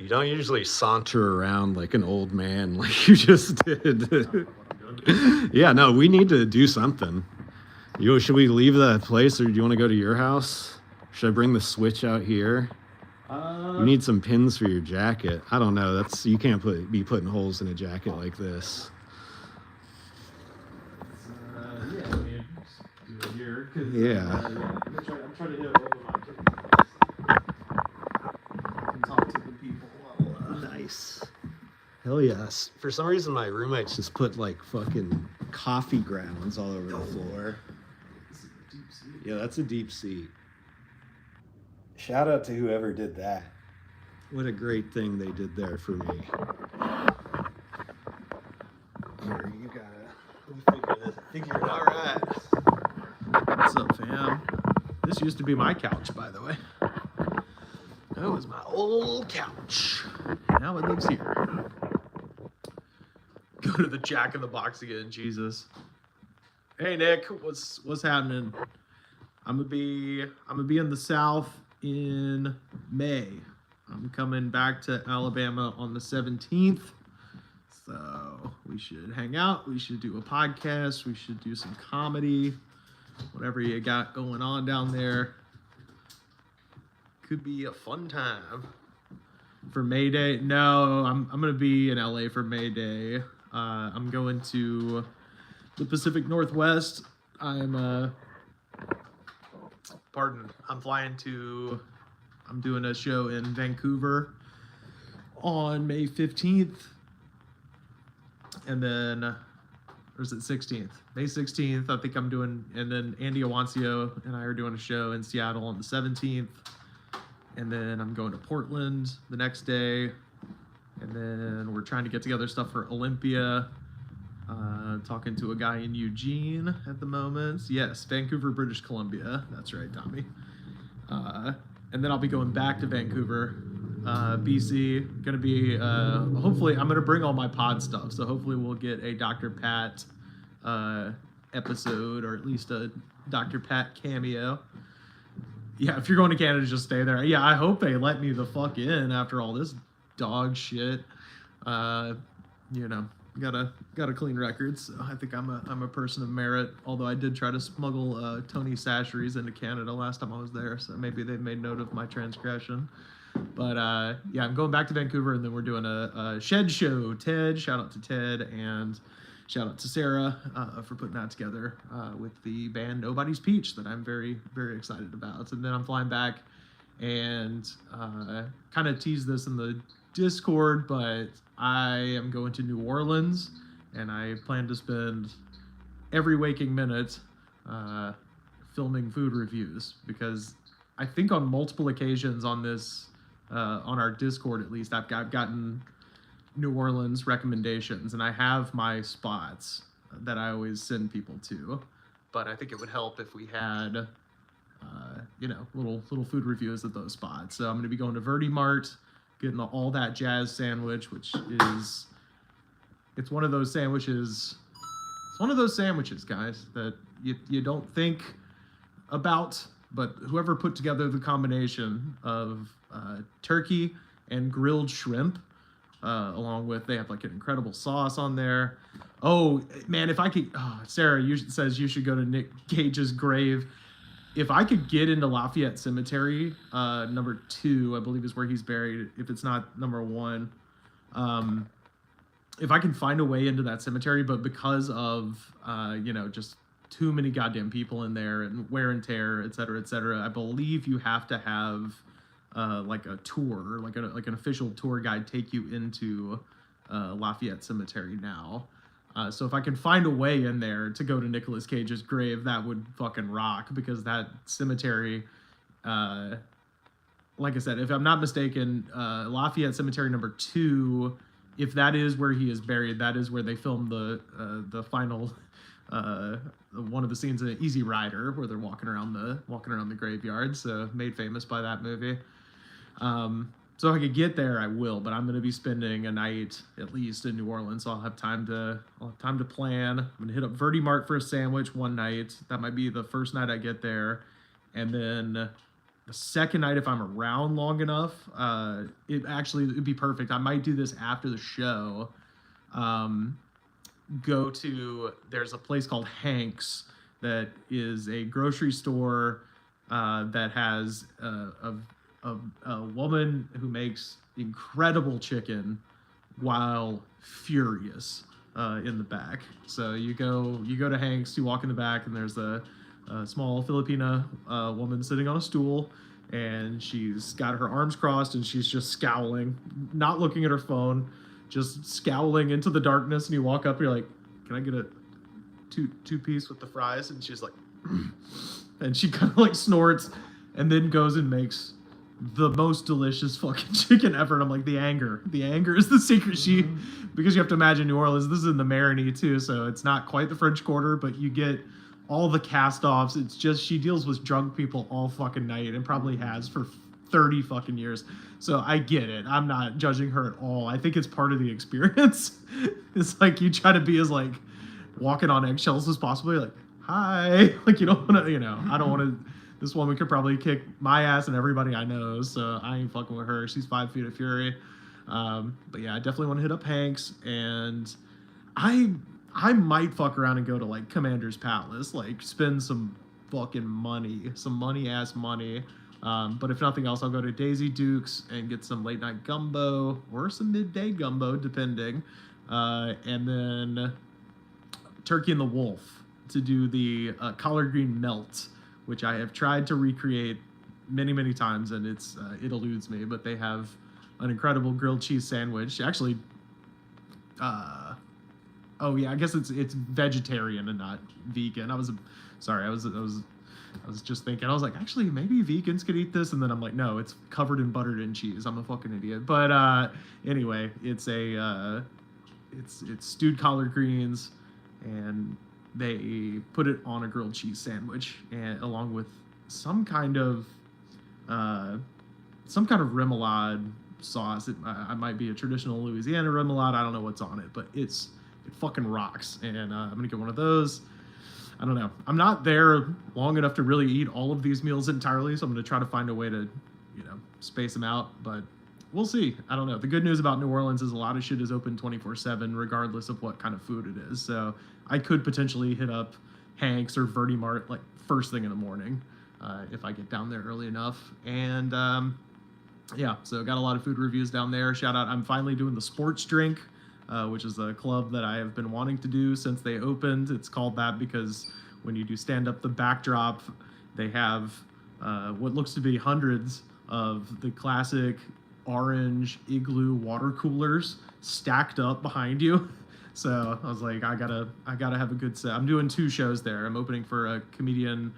You don't usually saunter around like an old man like you just did. Yeah, no, we need to do something. Should we leave the place, or do you want to go to your house? Should I bring the switch out here? You need some pins for your jacket. I don't know. You can't be putting holes in a jacket like this. Yeah, I mean, do it here. Yeah. I'm trying to hit over my and talk to the people. Nice. Hell yes. For some reason, my roommates just put like fucking coffee grounds all over the floor. This is a deep seat. Yeah, that's a deep seat. Shout out to whoever did that. What a great thing they did there for me. Here, you gotta figure it out. All right. What's up, fam? This used to be my couch, by the way. That was my old couch. Now it lives here. Go to the Jack in the Box again, Jesus. Hey Nick, what's happening? I'm gonna be in the South in May. I'm coming back to Alabama on the 17th. So we should hang out, we should do a podcast, we should do some comedy, whatever you got going on down there. Could be a fun time. For May Day? No, I'm gonna be in LA for May Day. I'm going to the Pacific Northwest. I'm doing a show in Vancouver on May 15th. And then, or is it 16th? May 16th, I think I'm doing, and then Andy Awancio and I are doing a show in Seattle on the 17th. And then I'm going to Portland the next day. And then we're trying to get together stuff for Olympia. Talking to a guy in Eugene at the moment. Yes, Vancouver, British Columbia. That's right, Tommy. And then I'll be going back to Vancouver, BC. Gonna be, hopefully, I'm gonna bring all my pod stuff. So hopefully we'll get a Dr. Pat episode, or at least a Dr. Pat cameo. Yeah, if you're going to Canada, just stay there. Yeah, I hope they let me the fuck in after all this dog shit. You know, got a clean record, so I think I'm a person of merit. Although I did try to smuggle Tony Sacheries into Canada last time I was there, so maybe they've made note of my transgression. But yeah, I'm going back to Vancouver, and then we're doing a shed show. Ted, shout out to Ted, and shout out to Sarah for putting that together with the band Nobody's Peach that I'm very, very excited about. And then I'm flying back and kind of tease this in the Discord, but I am going to New Orleans, and I plan to spend every waking minute filming food reviews, because I think on multiple occasions on this, on our Discord at least, I've gotten New Orleans recommendations, and I have my spots that I always send people to, but I think it would help if we had you know, little food reviews at those spots. So I'm going to be going to Verdi Mart, getting the All That Jazz sandwich, which is, it's one of those sandwiches, guys, that you don't think about, but whoever put together the combination of turkey and grilled shrimp, along with, they have like an incredible sauce on there. Oh man, if I could, Sarah says you should go to Nick Cage's grave. If I could get into Lafayette Cemetery, number 2, I believe is where he's buried, if it's not number 1. If I can find a way into that cemetery, but because of, you know, just too many goddamn people in there and wear and tear, et cetera, I believe you have to have like a tour, like an official tour guide take you into Lafayette Cemetery now. So if I can find a way in there to go to Nicolas Cage's grave, that would fucking rock, because that cemetery, like I said, if I'm not mistaken, Lafayette Cemetery number 2, if that is where he is buried, that is where they filmed the final one of the scenes in Easy Rider, where they're walking around the graveyard, so made famous by that movie. So if I could get there, I will, but I'm going to be spending a night at least in New Orleans, so I'll have time to plan. I'm going to hit up Verdi Mart for a sandwich one night. That might be the first night I get there. And then the second night, if I'm around long enough, it'd be perfect. I might do this after the show. There's a place called Hank's that is a grocery store that has a woman who makes incredible chicken while furious in the back. So you go to Hank's, you walk in the back, and there's a small Filipina woman sitting on a stool, and she's got her arms crossed, and she's just scowling, not looking at her phone, just scowling into the darkness. And you walk up, and you're like, "Can I get a two-piece with the fries?" And she's like, and she kind of like snorts, and then goes and makes the most delicious fucking chicken ever. And I'm like, the anger is the secret. Because you have to imagine New Orleans, this is in the Marigny too, so it's not quite the French Quarter, but you get all the cast-offs. It's just, she deals with drunk people all fucking night, and probably has for 30 fucking years. So I get it. I'm not judging her at all. I think it's part of the experience. It's like, you try to be as like walking on eggshells as possible. You're like, hi. Like, you don't want to, I don't want to. This woman could probably kick my ass and everybody I know, so I ain't fucking with her. She's 5 feet of fury. But yeah, I definitely want to hit up Hank's, and I might fuck around and go to like Commander's Palace, like spend some fucking money, some money-ass money. But if nothing else, I'll go to Daisy Duke's and get some late-night gumbo or some midday gumbo, depending. And then Turkey and the Wolf to do the collard green melt, which I have tried to recreate many, many times, and it eludes me. But they have an incredible grilled cheese sandwich. Actually, oh yeah, I guess it's vegetarian and not vegan. I was just thinking, I was like, actually, maybe vegans could eat this, and then I'm like, no, it's covered in butter and cheese. I'm a fucking idiot. But anyway, it's stewed collard greens, and they put it on a grilled cheese sandwich, and along with some kind of remoulade sauce. It might be a traditional Louisiana remoulade. I don't know what's on it, but it fucking rocks. And I'm gonna get one of those. I don't know. I'm not there long enough to really eat all of these meals entirely, so I'm gonna try to find a way to, space them out. But we'll see. I don't know. The good news about New Orleans is a lot of shit is open 24/7, regardless of what kind of food it is. So I could potentially hit up Hank's or Verdi Mart like first thing in the morning if I get down there early enough. And yeah, so got a lot of food reviews down there. Shout out, I'm finally doing the sports drink, which is a club that I have been wanting to do since they opened. It's called that because when you do stand up the backdrop, they have what looks to be hundreds of the classic orange igloo water coolers stacked up behind you. So I was like, I gotta have a good set. I'm doing 2 shows there. I'm opening for a comedian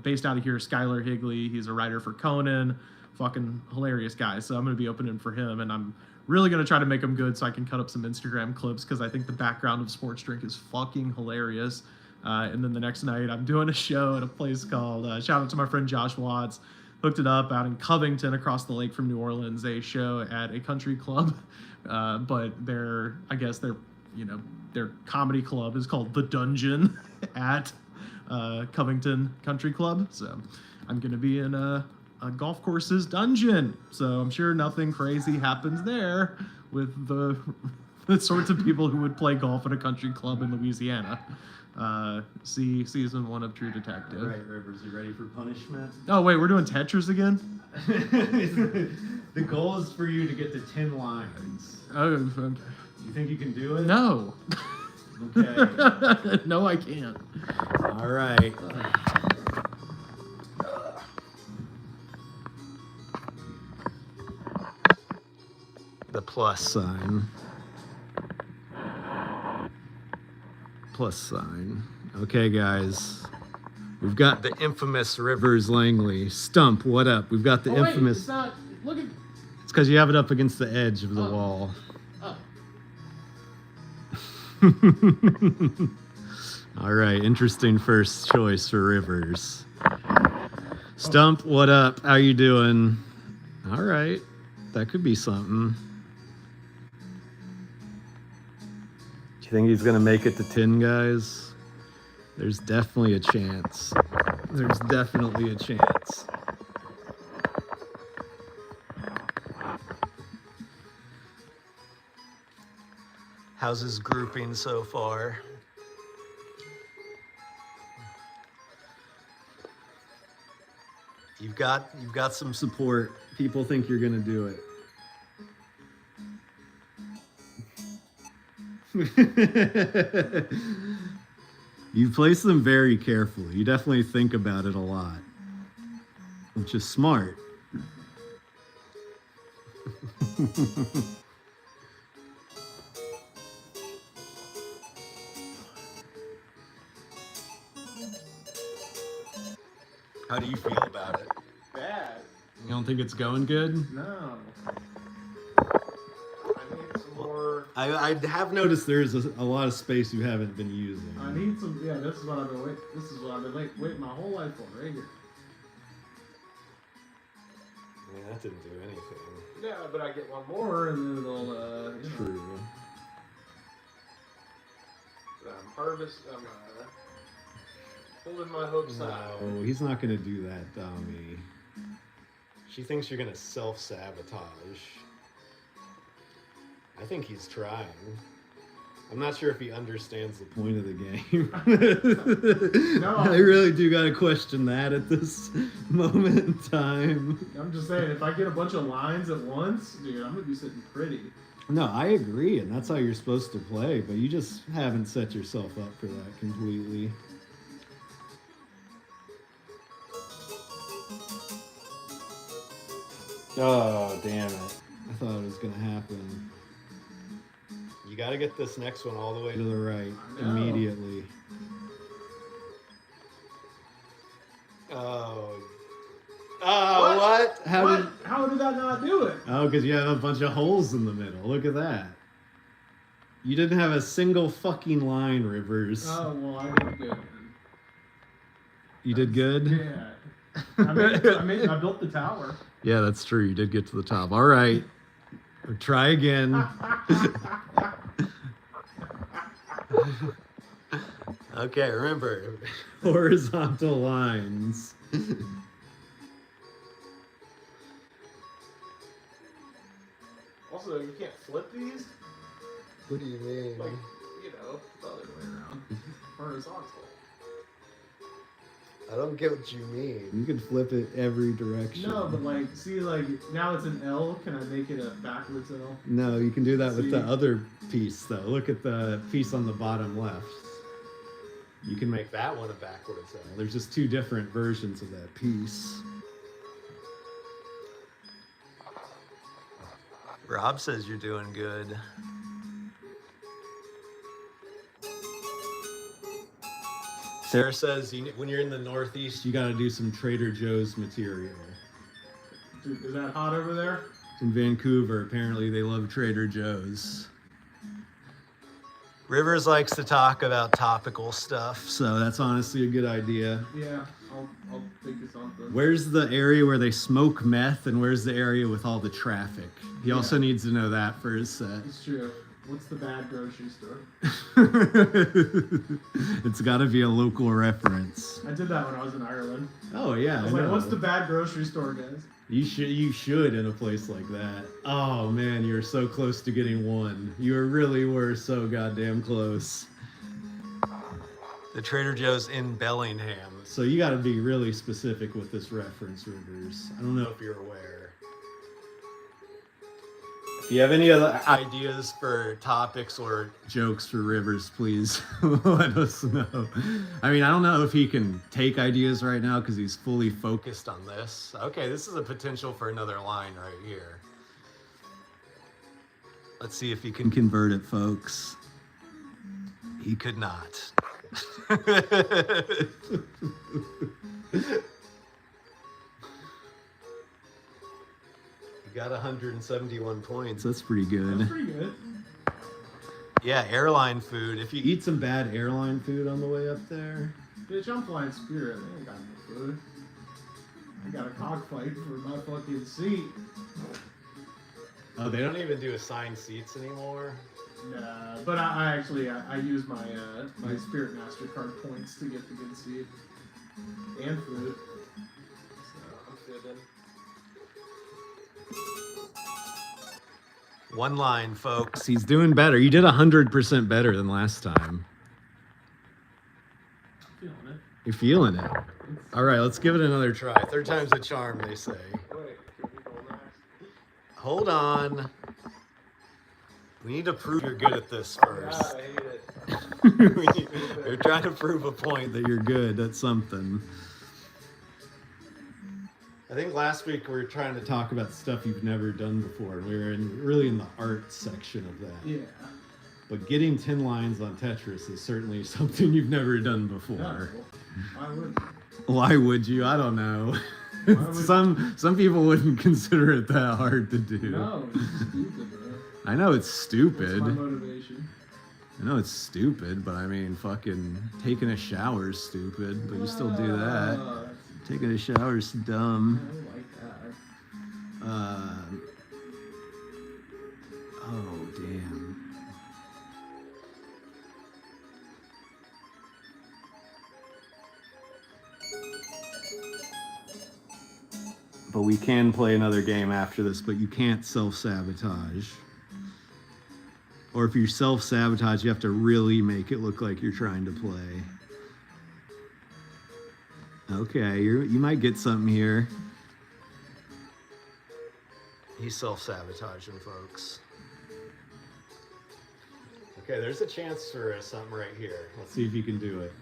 based out of here, Skylar Higley. He's a writer for Conan. Fucking hilarious guy. So I'm going to be opening for him, and I'm really going to try to make them good so I can cut up some Instagram clips, because I think the background of Sports Drink is fucking hilarious. And then the next night I'm doing a show at a place called, shout out to my friend Josh Watts, hooked it up out in Covington across the lake from New Orleans, a show at a country club. But their comedy club is called The Dungeon at Covington Country Club. So I'm going to be in a golf course's dungeon. So I'm sure nothing crazy happens there with the sorts of people who would play golf at a country club in Louisiana. See season 1 of True Detective. All right, Rivers, you ready for punishment? Oh, wait, we're doing Tetris again? The goal is for you to get to 10 lines. Oh, okay. You think you can do it? No. Okay. No, I can't. All right. The plus sign. Plus sign. Okay, guys. We've got the infamous Rivers Langley. Stump, what up? We've got the infamous... It's not... Look at... It's because you have it up against the edge of the wall. Oh. All right, interesting first choice for Rivers. Stump, what up? How you doing? All right, that could be something. Do you think he's gonna make it to 10, guys? There's definitely a chance. There's definitely a chance. How's his grouping so far? You've got some support. People think you're gonna do it. You place them very carefully. You definitely think about it a lot, which is smart. How do you feel about it? Bad. You don't think it's going good? No. I need some more. I have noticed there's a lot of space you haven't been using. I need some. Yeah, this is what I've been waiting. This is what I've been waiting my whole life for, right here. I mean, that didn't do anything. Yeah, but I get one more, and then it'll. You know, True. I'm holding my hopes out. No, he's not gonna do that, Tommy. She thinks you're gonna self-sabotage. I think he's trying. I'm not sure if he understands the point of the game. No. I really do gotta question that at this moment in time. I'm just saying, if I get a bunch of lines at once, dude, I'm gonna be sitting pretty. No, I agree, and that's how you're supposed to play, but you just haven't set yourself up for that completely. Oh, damn it. I thought it was going to happen. You got to get this next one all the way to the right immediately. Oh. Oh, what? How did that not do it? Oh, because you have a bunch of holes in the middle. Look at that. You didn't have a single fucking line, Rivers. Oh, well, I did good. You did good? Yeah. I built the tower. Yeah, that's true. You did get to the top. All right. Try again. Okay, remember, horizontal lines. Also, you can't flip these? What do you mean? Like, you know, the other way around. Horizontal. I don't get what you mean. You can flip it every direction. No, but like, see, like, now it's an L. Can I make it a backwards L? No, you can do that with See? the other piece, though. Look at the piece on the bottom left. You can make that one a backwards L. There's just two different versions of that piece. Rob says you're doing good. Sarah says when you're in the Northeast, you got to do some Trader Joe's material. Dude, is that hot over there? In Vancouver, apparently they love Trader Joe's. Rivers likes to talk about topical stuff, so that's honestly a good idea. Yeah, I'll think of something. Where's the area where they smoke meth, and where's the area with all the traffic? He also needs to know that for his set. It's true. What's the bad grocery store? It's got to be a local reference. I did that when I was in Ireland. Oh yeah, I was like, what's the bad grocery store, guys? You should in a place like that. Oh man, you're so close to getting one. You really were so goddamn close. The Trader Joe's in Bellingham. So you got to be really specific with this reference, Rivers. I don't know if you're aware. If you have any other ideas for topics or jokes for Rivers, please let us know. I mean, I don't know if he can take ideas right now because he's fully focused on this. Okay, this is a potential for another line right here. Let's see if he can convert it, folks. He could not. You got 171 points. That's pretty good. That's pretty good. Yeah, airline food. If you eat some bad airline food on the way up there. Bitch, I'm flying Spirit. They ain't got no food. I got a cockfight for my fucking seat. Oh, they don't even do assigned seats anymore? Nah, but I actually use my my Spirit MasterCard points to get the good seat. And food. So I'm fibbing. One line, folks. He's doing better. You did 100% better than last time. Feeling it. You're feeling it. All right, let's give it another try. Third time's a charm, they say. Hold on. We need to prove you're good at this first. God, I hate it. You're trying to prove a point that you're good at something. I think last week we were trying to talk about stuff you've never done before. And we were really in the art section of that. Yeah. But getting 10 lines on Tetris is certainly something you've never done before. No. Why would? Why would you? I don't know. Some people wouldn't consider it that hard to do. No, it's stupid, bro. I know it's stupid. What's my motivation? I know it's stupid, but I mean, fucking taking a shower is stupid, but you still do that. Taking a shower is dumb. I don't like that. Oh, damn. But we can play another game after this, but you can't self-sabotage. Or if you self-sabotage, you have to really make it look like you're trying to play. Okay, you might get something here. He's self-sabotaging, folks. Okay, there's a chance for something right here. Let's see if you can do it.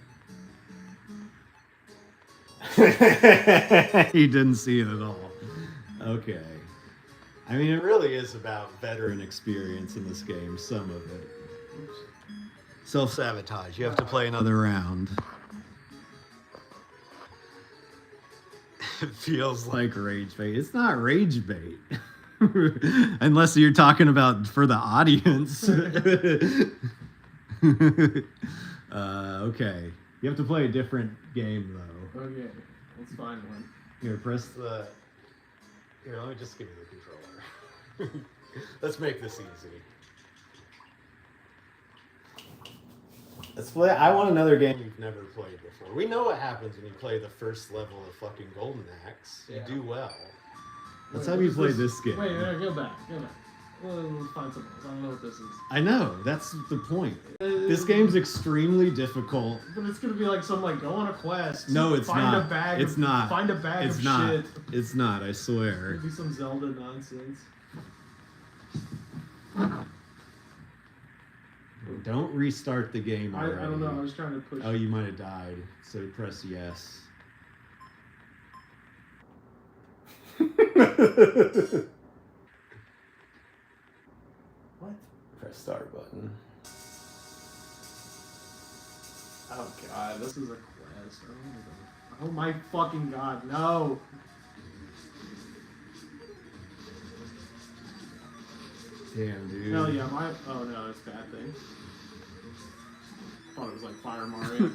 He didn't see it at all. Okay. I mean, it really is about veteran experience in this game, some of it. Self-sabotage. You have to play another round. It feels like rage bait. It's not rage bait. Unless you're talking about for the audience. Okay. You have to play a different game, though. Okay, let's find one. Here, press the... Here, let me just give you the controller. Let's make this easy. Let's play... I want another game you've never played before. We know what happens when you play the first level of fucking Golden Axe. You do well. Let's have you play this game. Wait, go back. Well, let's find something else. I don't know what this is. I know, that's the point. This game's extremely difficult. But it's gonna be like some go on a quest. No, it's find not. A bag it's of, not. Find a bag it's of not. shit. It's not, I swear. It'll be some Zelda nonsense. Don't restart the game I already. don't know, I was trying to push. Oh, you might have died. So press yes. What? Press start button. Oh god, this is a quest. Oh my fucking god, no! Damn, dude. Hell yeah, oh no, it's a bad thing. I thought it was like Fire Mario.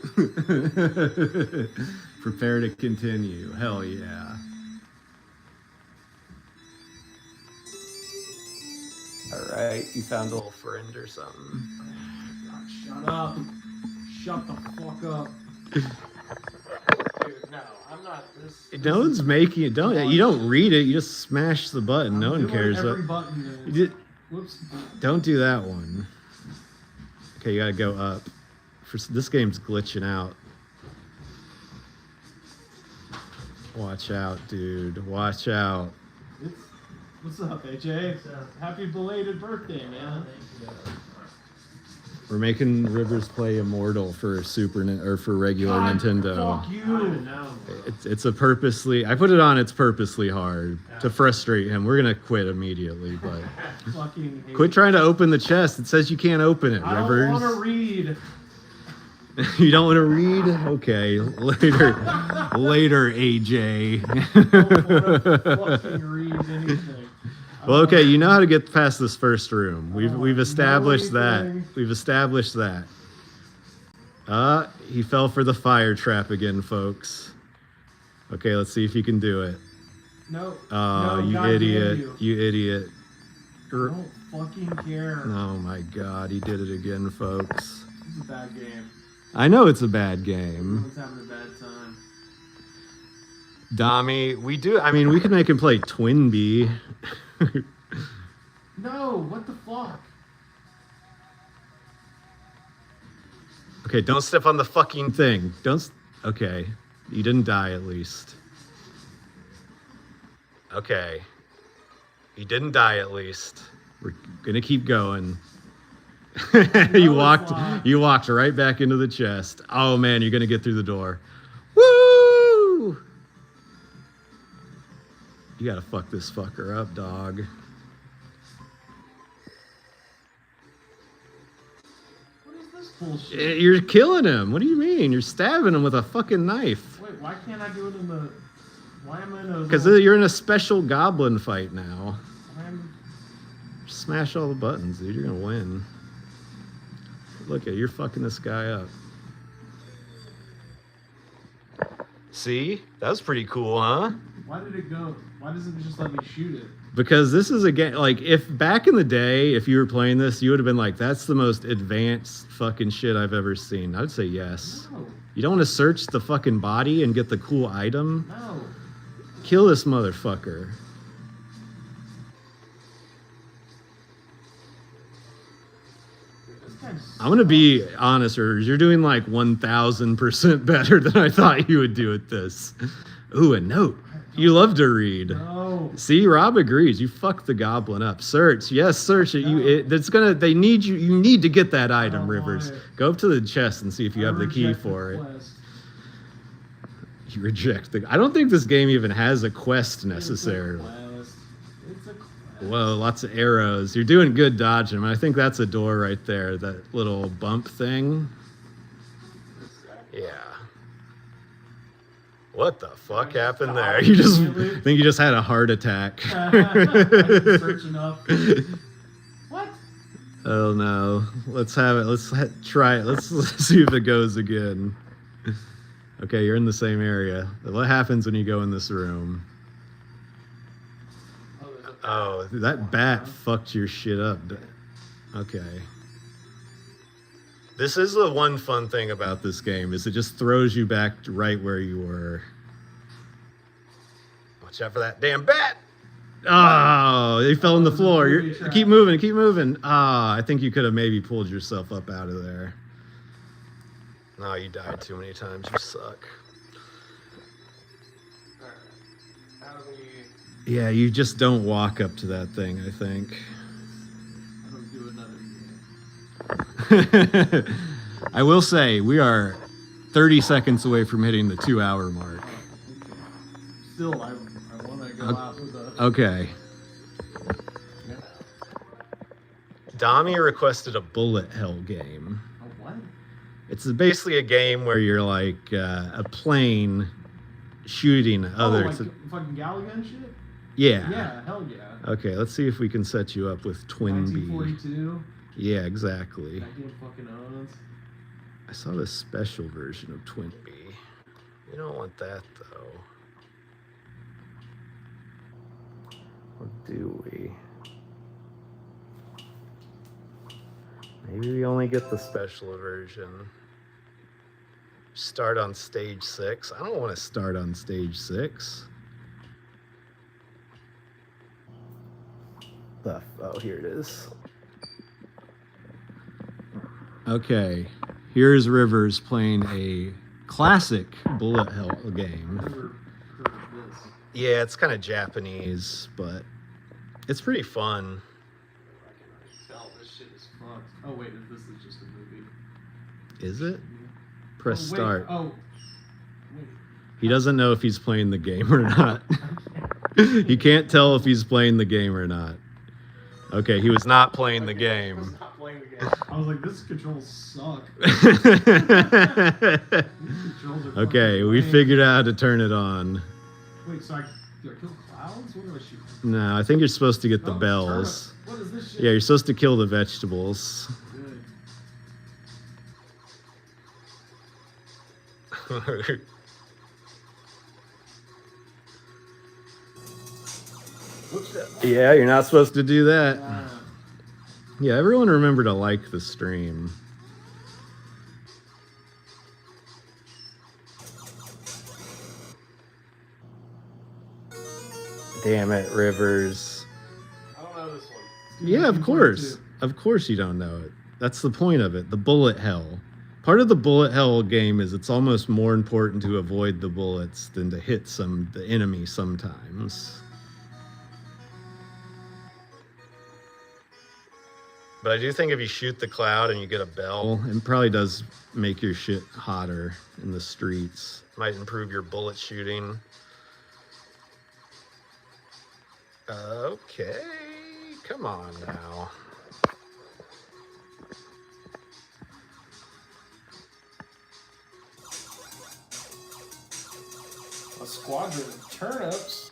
Prepare to continue. Hell yeah. Alright, you found a little friend or something. God, shut up. Shut the fuck up. Dude, no, I'm not this. No one's making it. You don't read it, you just smash the button. No one doing cares. Every button You did, whoops. don't do that one. Okay, you gotta go up. This game's glitching out. Watch out, dude. Watch out. What's up, AJ? Happy belated birthday, man. We're making Rivers play Immortal for for regular God, Nintendo. Fuck you. It's a purposely. I put it on. It's purposely hard to frustrate him. We're gonna quit immediately, but Fucking hate quit trying to open the chest. It says you can't open it, I Rivers. don't want to read. You don't want to read? Okay, later, AJ. I don't want to fucking read anything. Well, okay, you know how to get past this first room. We've established that. We've established that. He fell for the fire trap again, folks. Okay, let's see if you can do it. No. Oh, no, you God idiot. damn You idiot. I don't fucking care. Oh my god, he did it again, folks. This is a bad game. I know it's a bad game. Everyone's having a bad time. Dami, we could make him play Twin Bee. No, what the fuck? Okay, don't step on the fucking thing. Okay, you didn't die at least. Okay, you didn't die at least. We're gonna keep going. you walked right back into the chest. Oh man, you're gonna get through the door. Woo! You gotta fuck this fucker up, dog. What is this bullshit? You're killing him. What do you mean? You're stabbing him with a fucking knife. Wait, why can't I do it in the... Why am I in a... Because you're in a special goblin fight now. I'm... Smash all the buttons, dude. You're gonna win. Look at you're fucking this guy up. See? That was pretty cool, huh? Why did it go? Why doesn't it just let me shoot it? Because this is a game, like, if back in the day, if you were playing this, you would have been like, that's the most advanced fucking shit I've ever seen. I'd say yes. No. You don't want to search the fucking body and get the cool item? No. Kill this motherfucker. I'm gonna be honest, Rivers. You're doing like 1,000% better than I thought you would do at this. Ooh, a note. You love to read. No. See, Rob agrees. You fucked the goblin up. Search, yes, search it. They need you. You need to get that item, Rivers. Go up to the chest and see if you have the key for it. You reject the. I don't think this game even has a quest necessarily. It's a quest. Whoa, lots of arrows. You're doing good dodging them. I think that's a door right there. That little bump thing. Yeah. What the fuck happened there? You just think you just had a heart attack. Searching up. What? Oh no. Let's have it. Try it. Let's see if it goes again. Okay, you're in the same area. What happens when you go in this room? Oh, that bat fucked your shit up. Okay. This is the one fun thing about this game, is it just throws you back right where you were. Watch out for that damn bat! Oh, he fell on the floor. Keep moving, keep moving. Ah, I think you could have maybe pulled yourself up out of there. No, you died too many times. You suck. Yeah, you just don't walk up to that thing, I think. I don't do another game. I will say, we are 30 seconds away from hitting the 2-hour mark. Still, I want to go out with a... Okay. Dami requested a bullet hell game. A what? It's basically a game where you're like a plane shooting other... like fucking Galagan shit? Yeah. Yeah, hell yeah. Okay, let's see if we can set you up with Twin B. 1942. Yeah, exactly. That game fucking owns. I saw this special version of Twin B. We don't want that, though. Or do we? Maybe we only get the special version. Start on stage 6. I don't want to start on stage 6. Oh, here it is. Okay, here's Rivers playing a classic bullet hell game. Never heard of this. Yeah, it's kind of Japanese, but it's pretty fun. I can tell this shit is fucked. Oh wait, this is just a movie. Is it? Press Oh, wait. start. Oh. Wait. He doesn't know if he's playing the game or not. He can't tell if he's playing the game or not. Okay, he was not playing the game. I was not playing the game. I was like, this controls suck. Okay, we figured out how to turn it on. Wait, so do I kill clouds? What do I shoot? No, I think you're supposed to get the bells. What is this shit? Yeah, you're supposed to kill the vegetables. Good. Yeah, you're not supposed to do that. Yeah, everyone remember to like the stream. Damn it, Rivers. I don't know this one. Yeah, of course. Of course you don't know it. That's the point of it. The bullet hell. Part of the bullet hell game is it's almost more important to avoid the bullets than to hit the enemy sometimes. But I do think if you shoot the cloud and you get a bell, it probably does make your shit hotter in the streets. Might improve your bullet shooting. Okay, come on now. A squadron of turnips.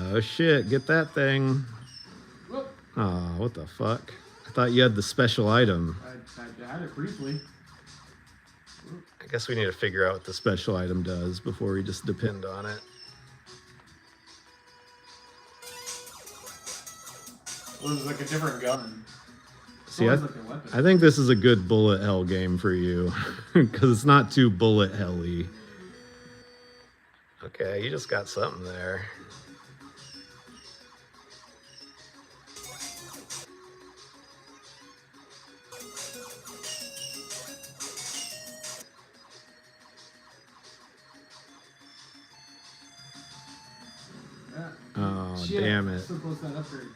Oh shit, get that thing. Whoop. Oh, what the fuck? I thought you had the special item. I had it briefly. I guess we need to figure out what the special item does before we just depend on it. Well, it was like a different gun. See, I think this is a good bullet hell game for you because it's not too bullet helly. Okay, you just got something there. Oh, shit. Damn it. So close to that upgrade.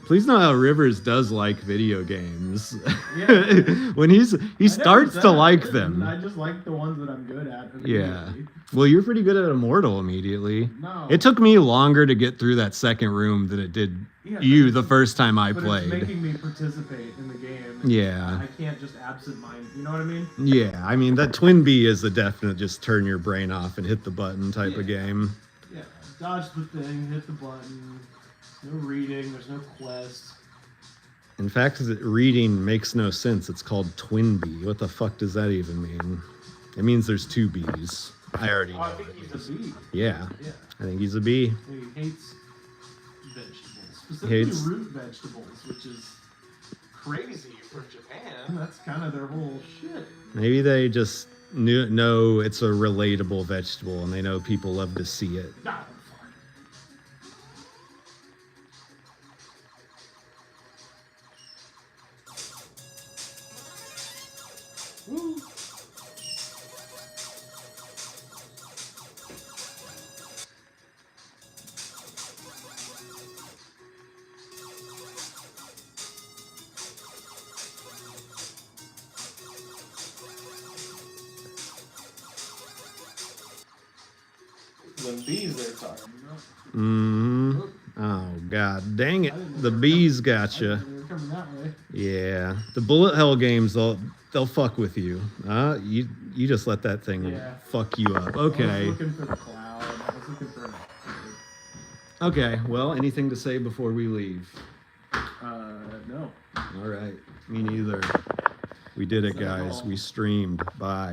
Please know how Rivers does like video games. Yeah. When he starts to like them. I just like the ones that I'm good at. Yeah. Well, you're pretty good at Immortal immediately. No. It took me longer to get through that second room than it did you the first time I played. It's making me participate in the game. Yeah. I can't just absent-mind. You know what I mean? Yeah. I mean, that Twin B is a definite just turn your brain off and hit the button type of game. Yeah. Dodge the thing, hit the button. No reading, there's no quest. In fact, reading makes no sense. It's called Twin B. What the fuck does that even mean? It means there's two B's. I already know. I think he's a bee. Yeah. Yeah. I think he's a bee. He hates vegetables. Specifically root vegetables, which is crazy for Japan. That's kind of their whole shit. Maybe they just know it's a relatable vegetable and they know people love to see it. No. Woo. The bees they're talking about. Mm-hmm. Oh, god dang it. The bees got you. They were coming that way. Yeah. The bullet hell games, they'll fuck with you. You just let that thing fuck you up. Okay. I was looking for the cloud. I was looking for Okay. Well, anything to say before we leave? no. All right. Me neither. We did it, guys. We streamed. Bye.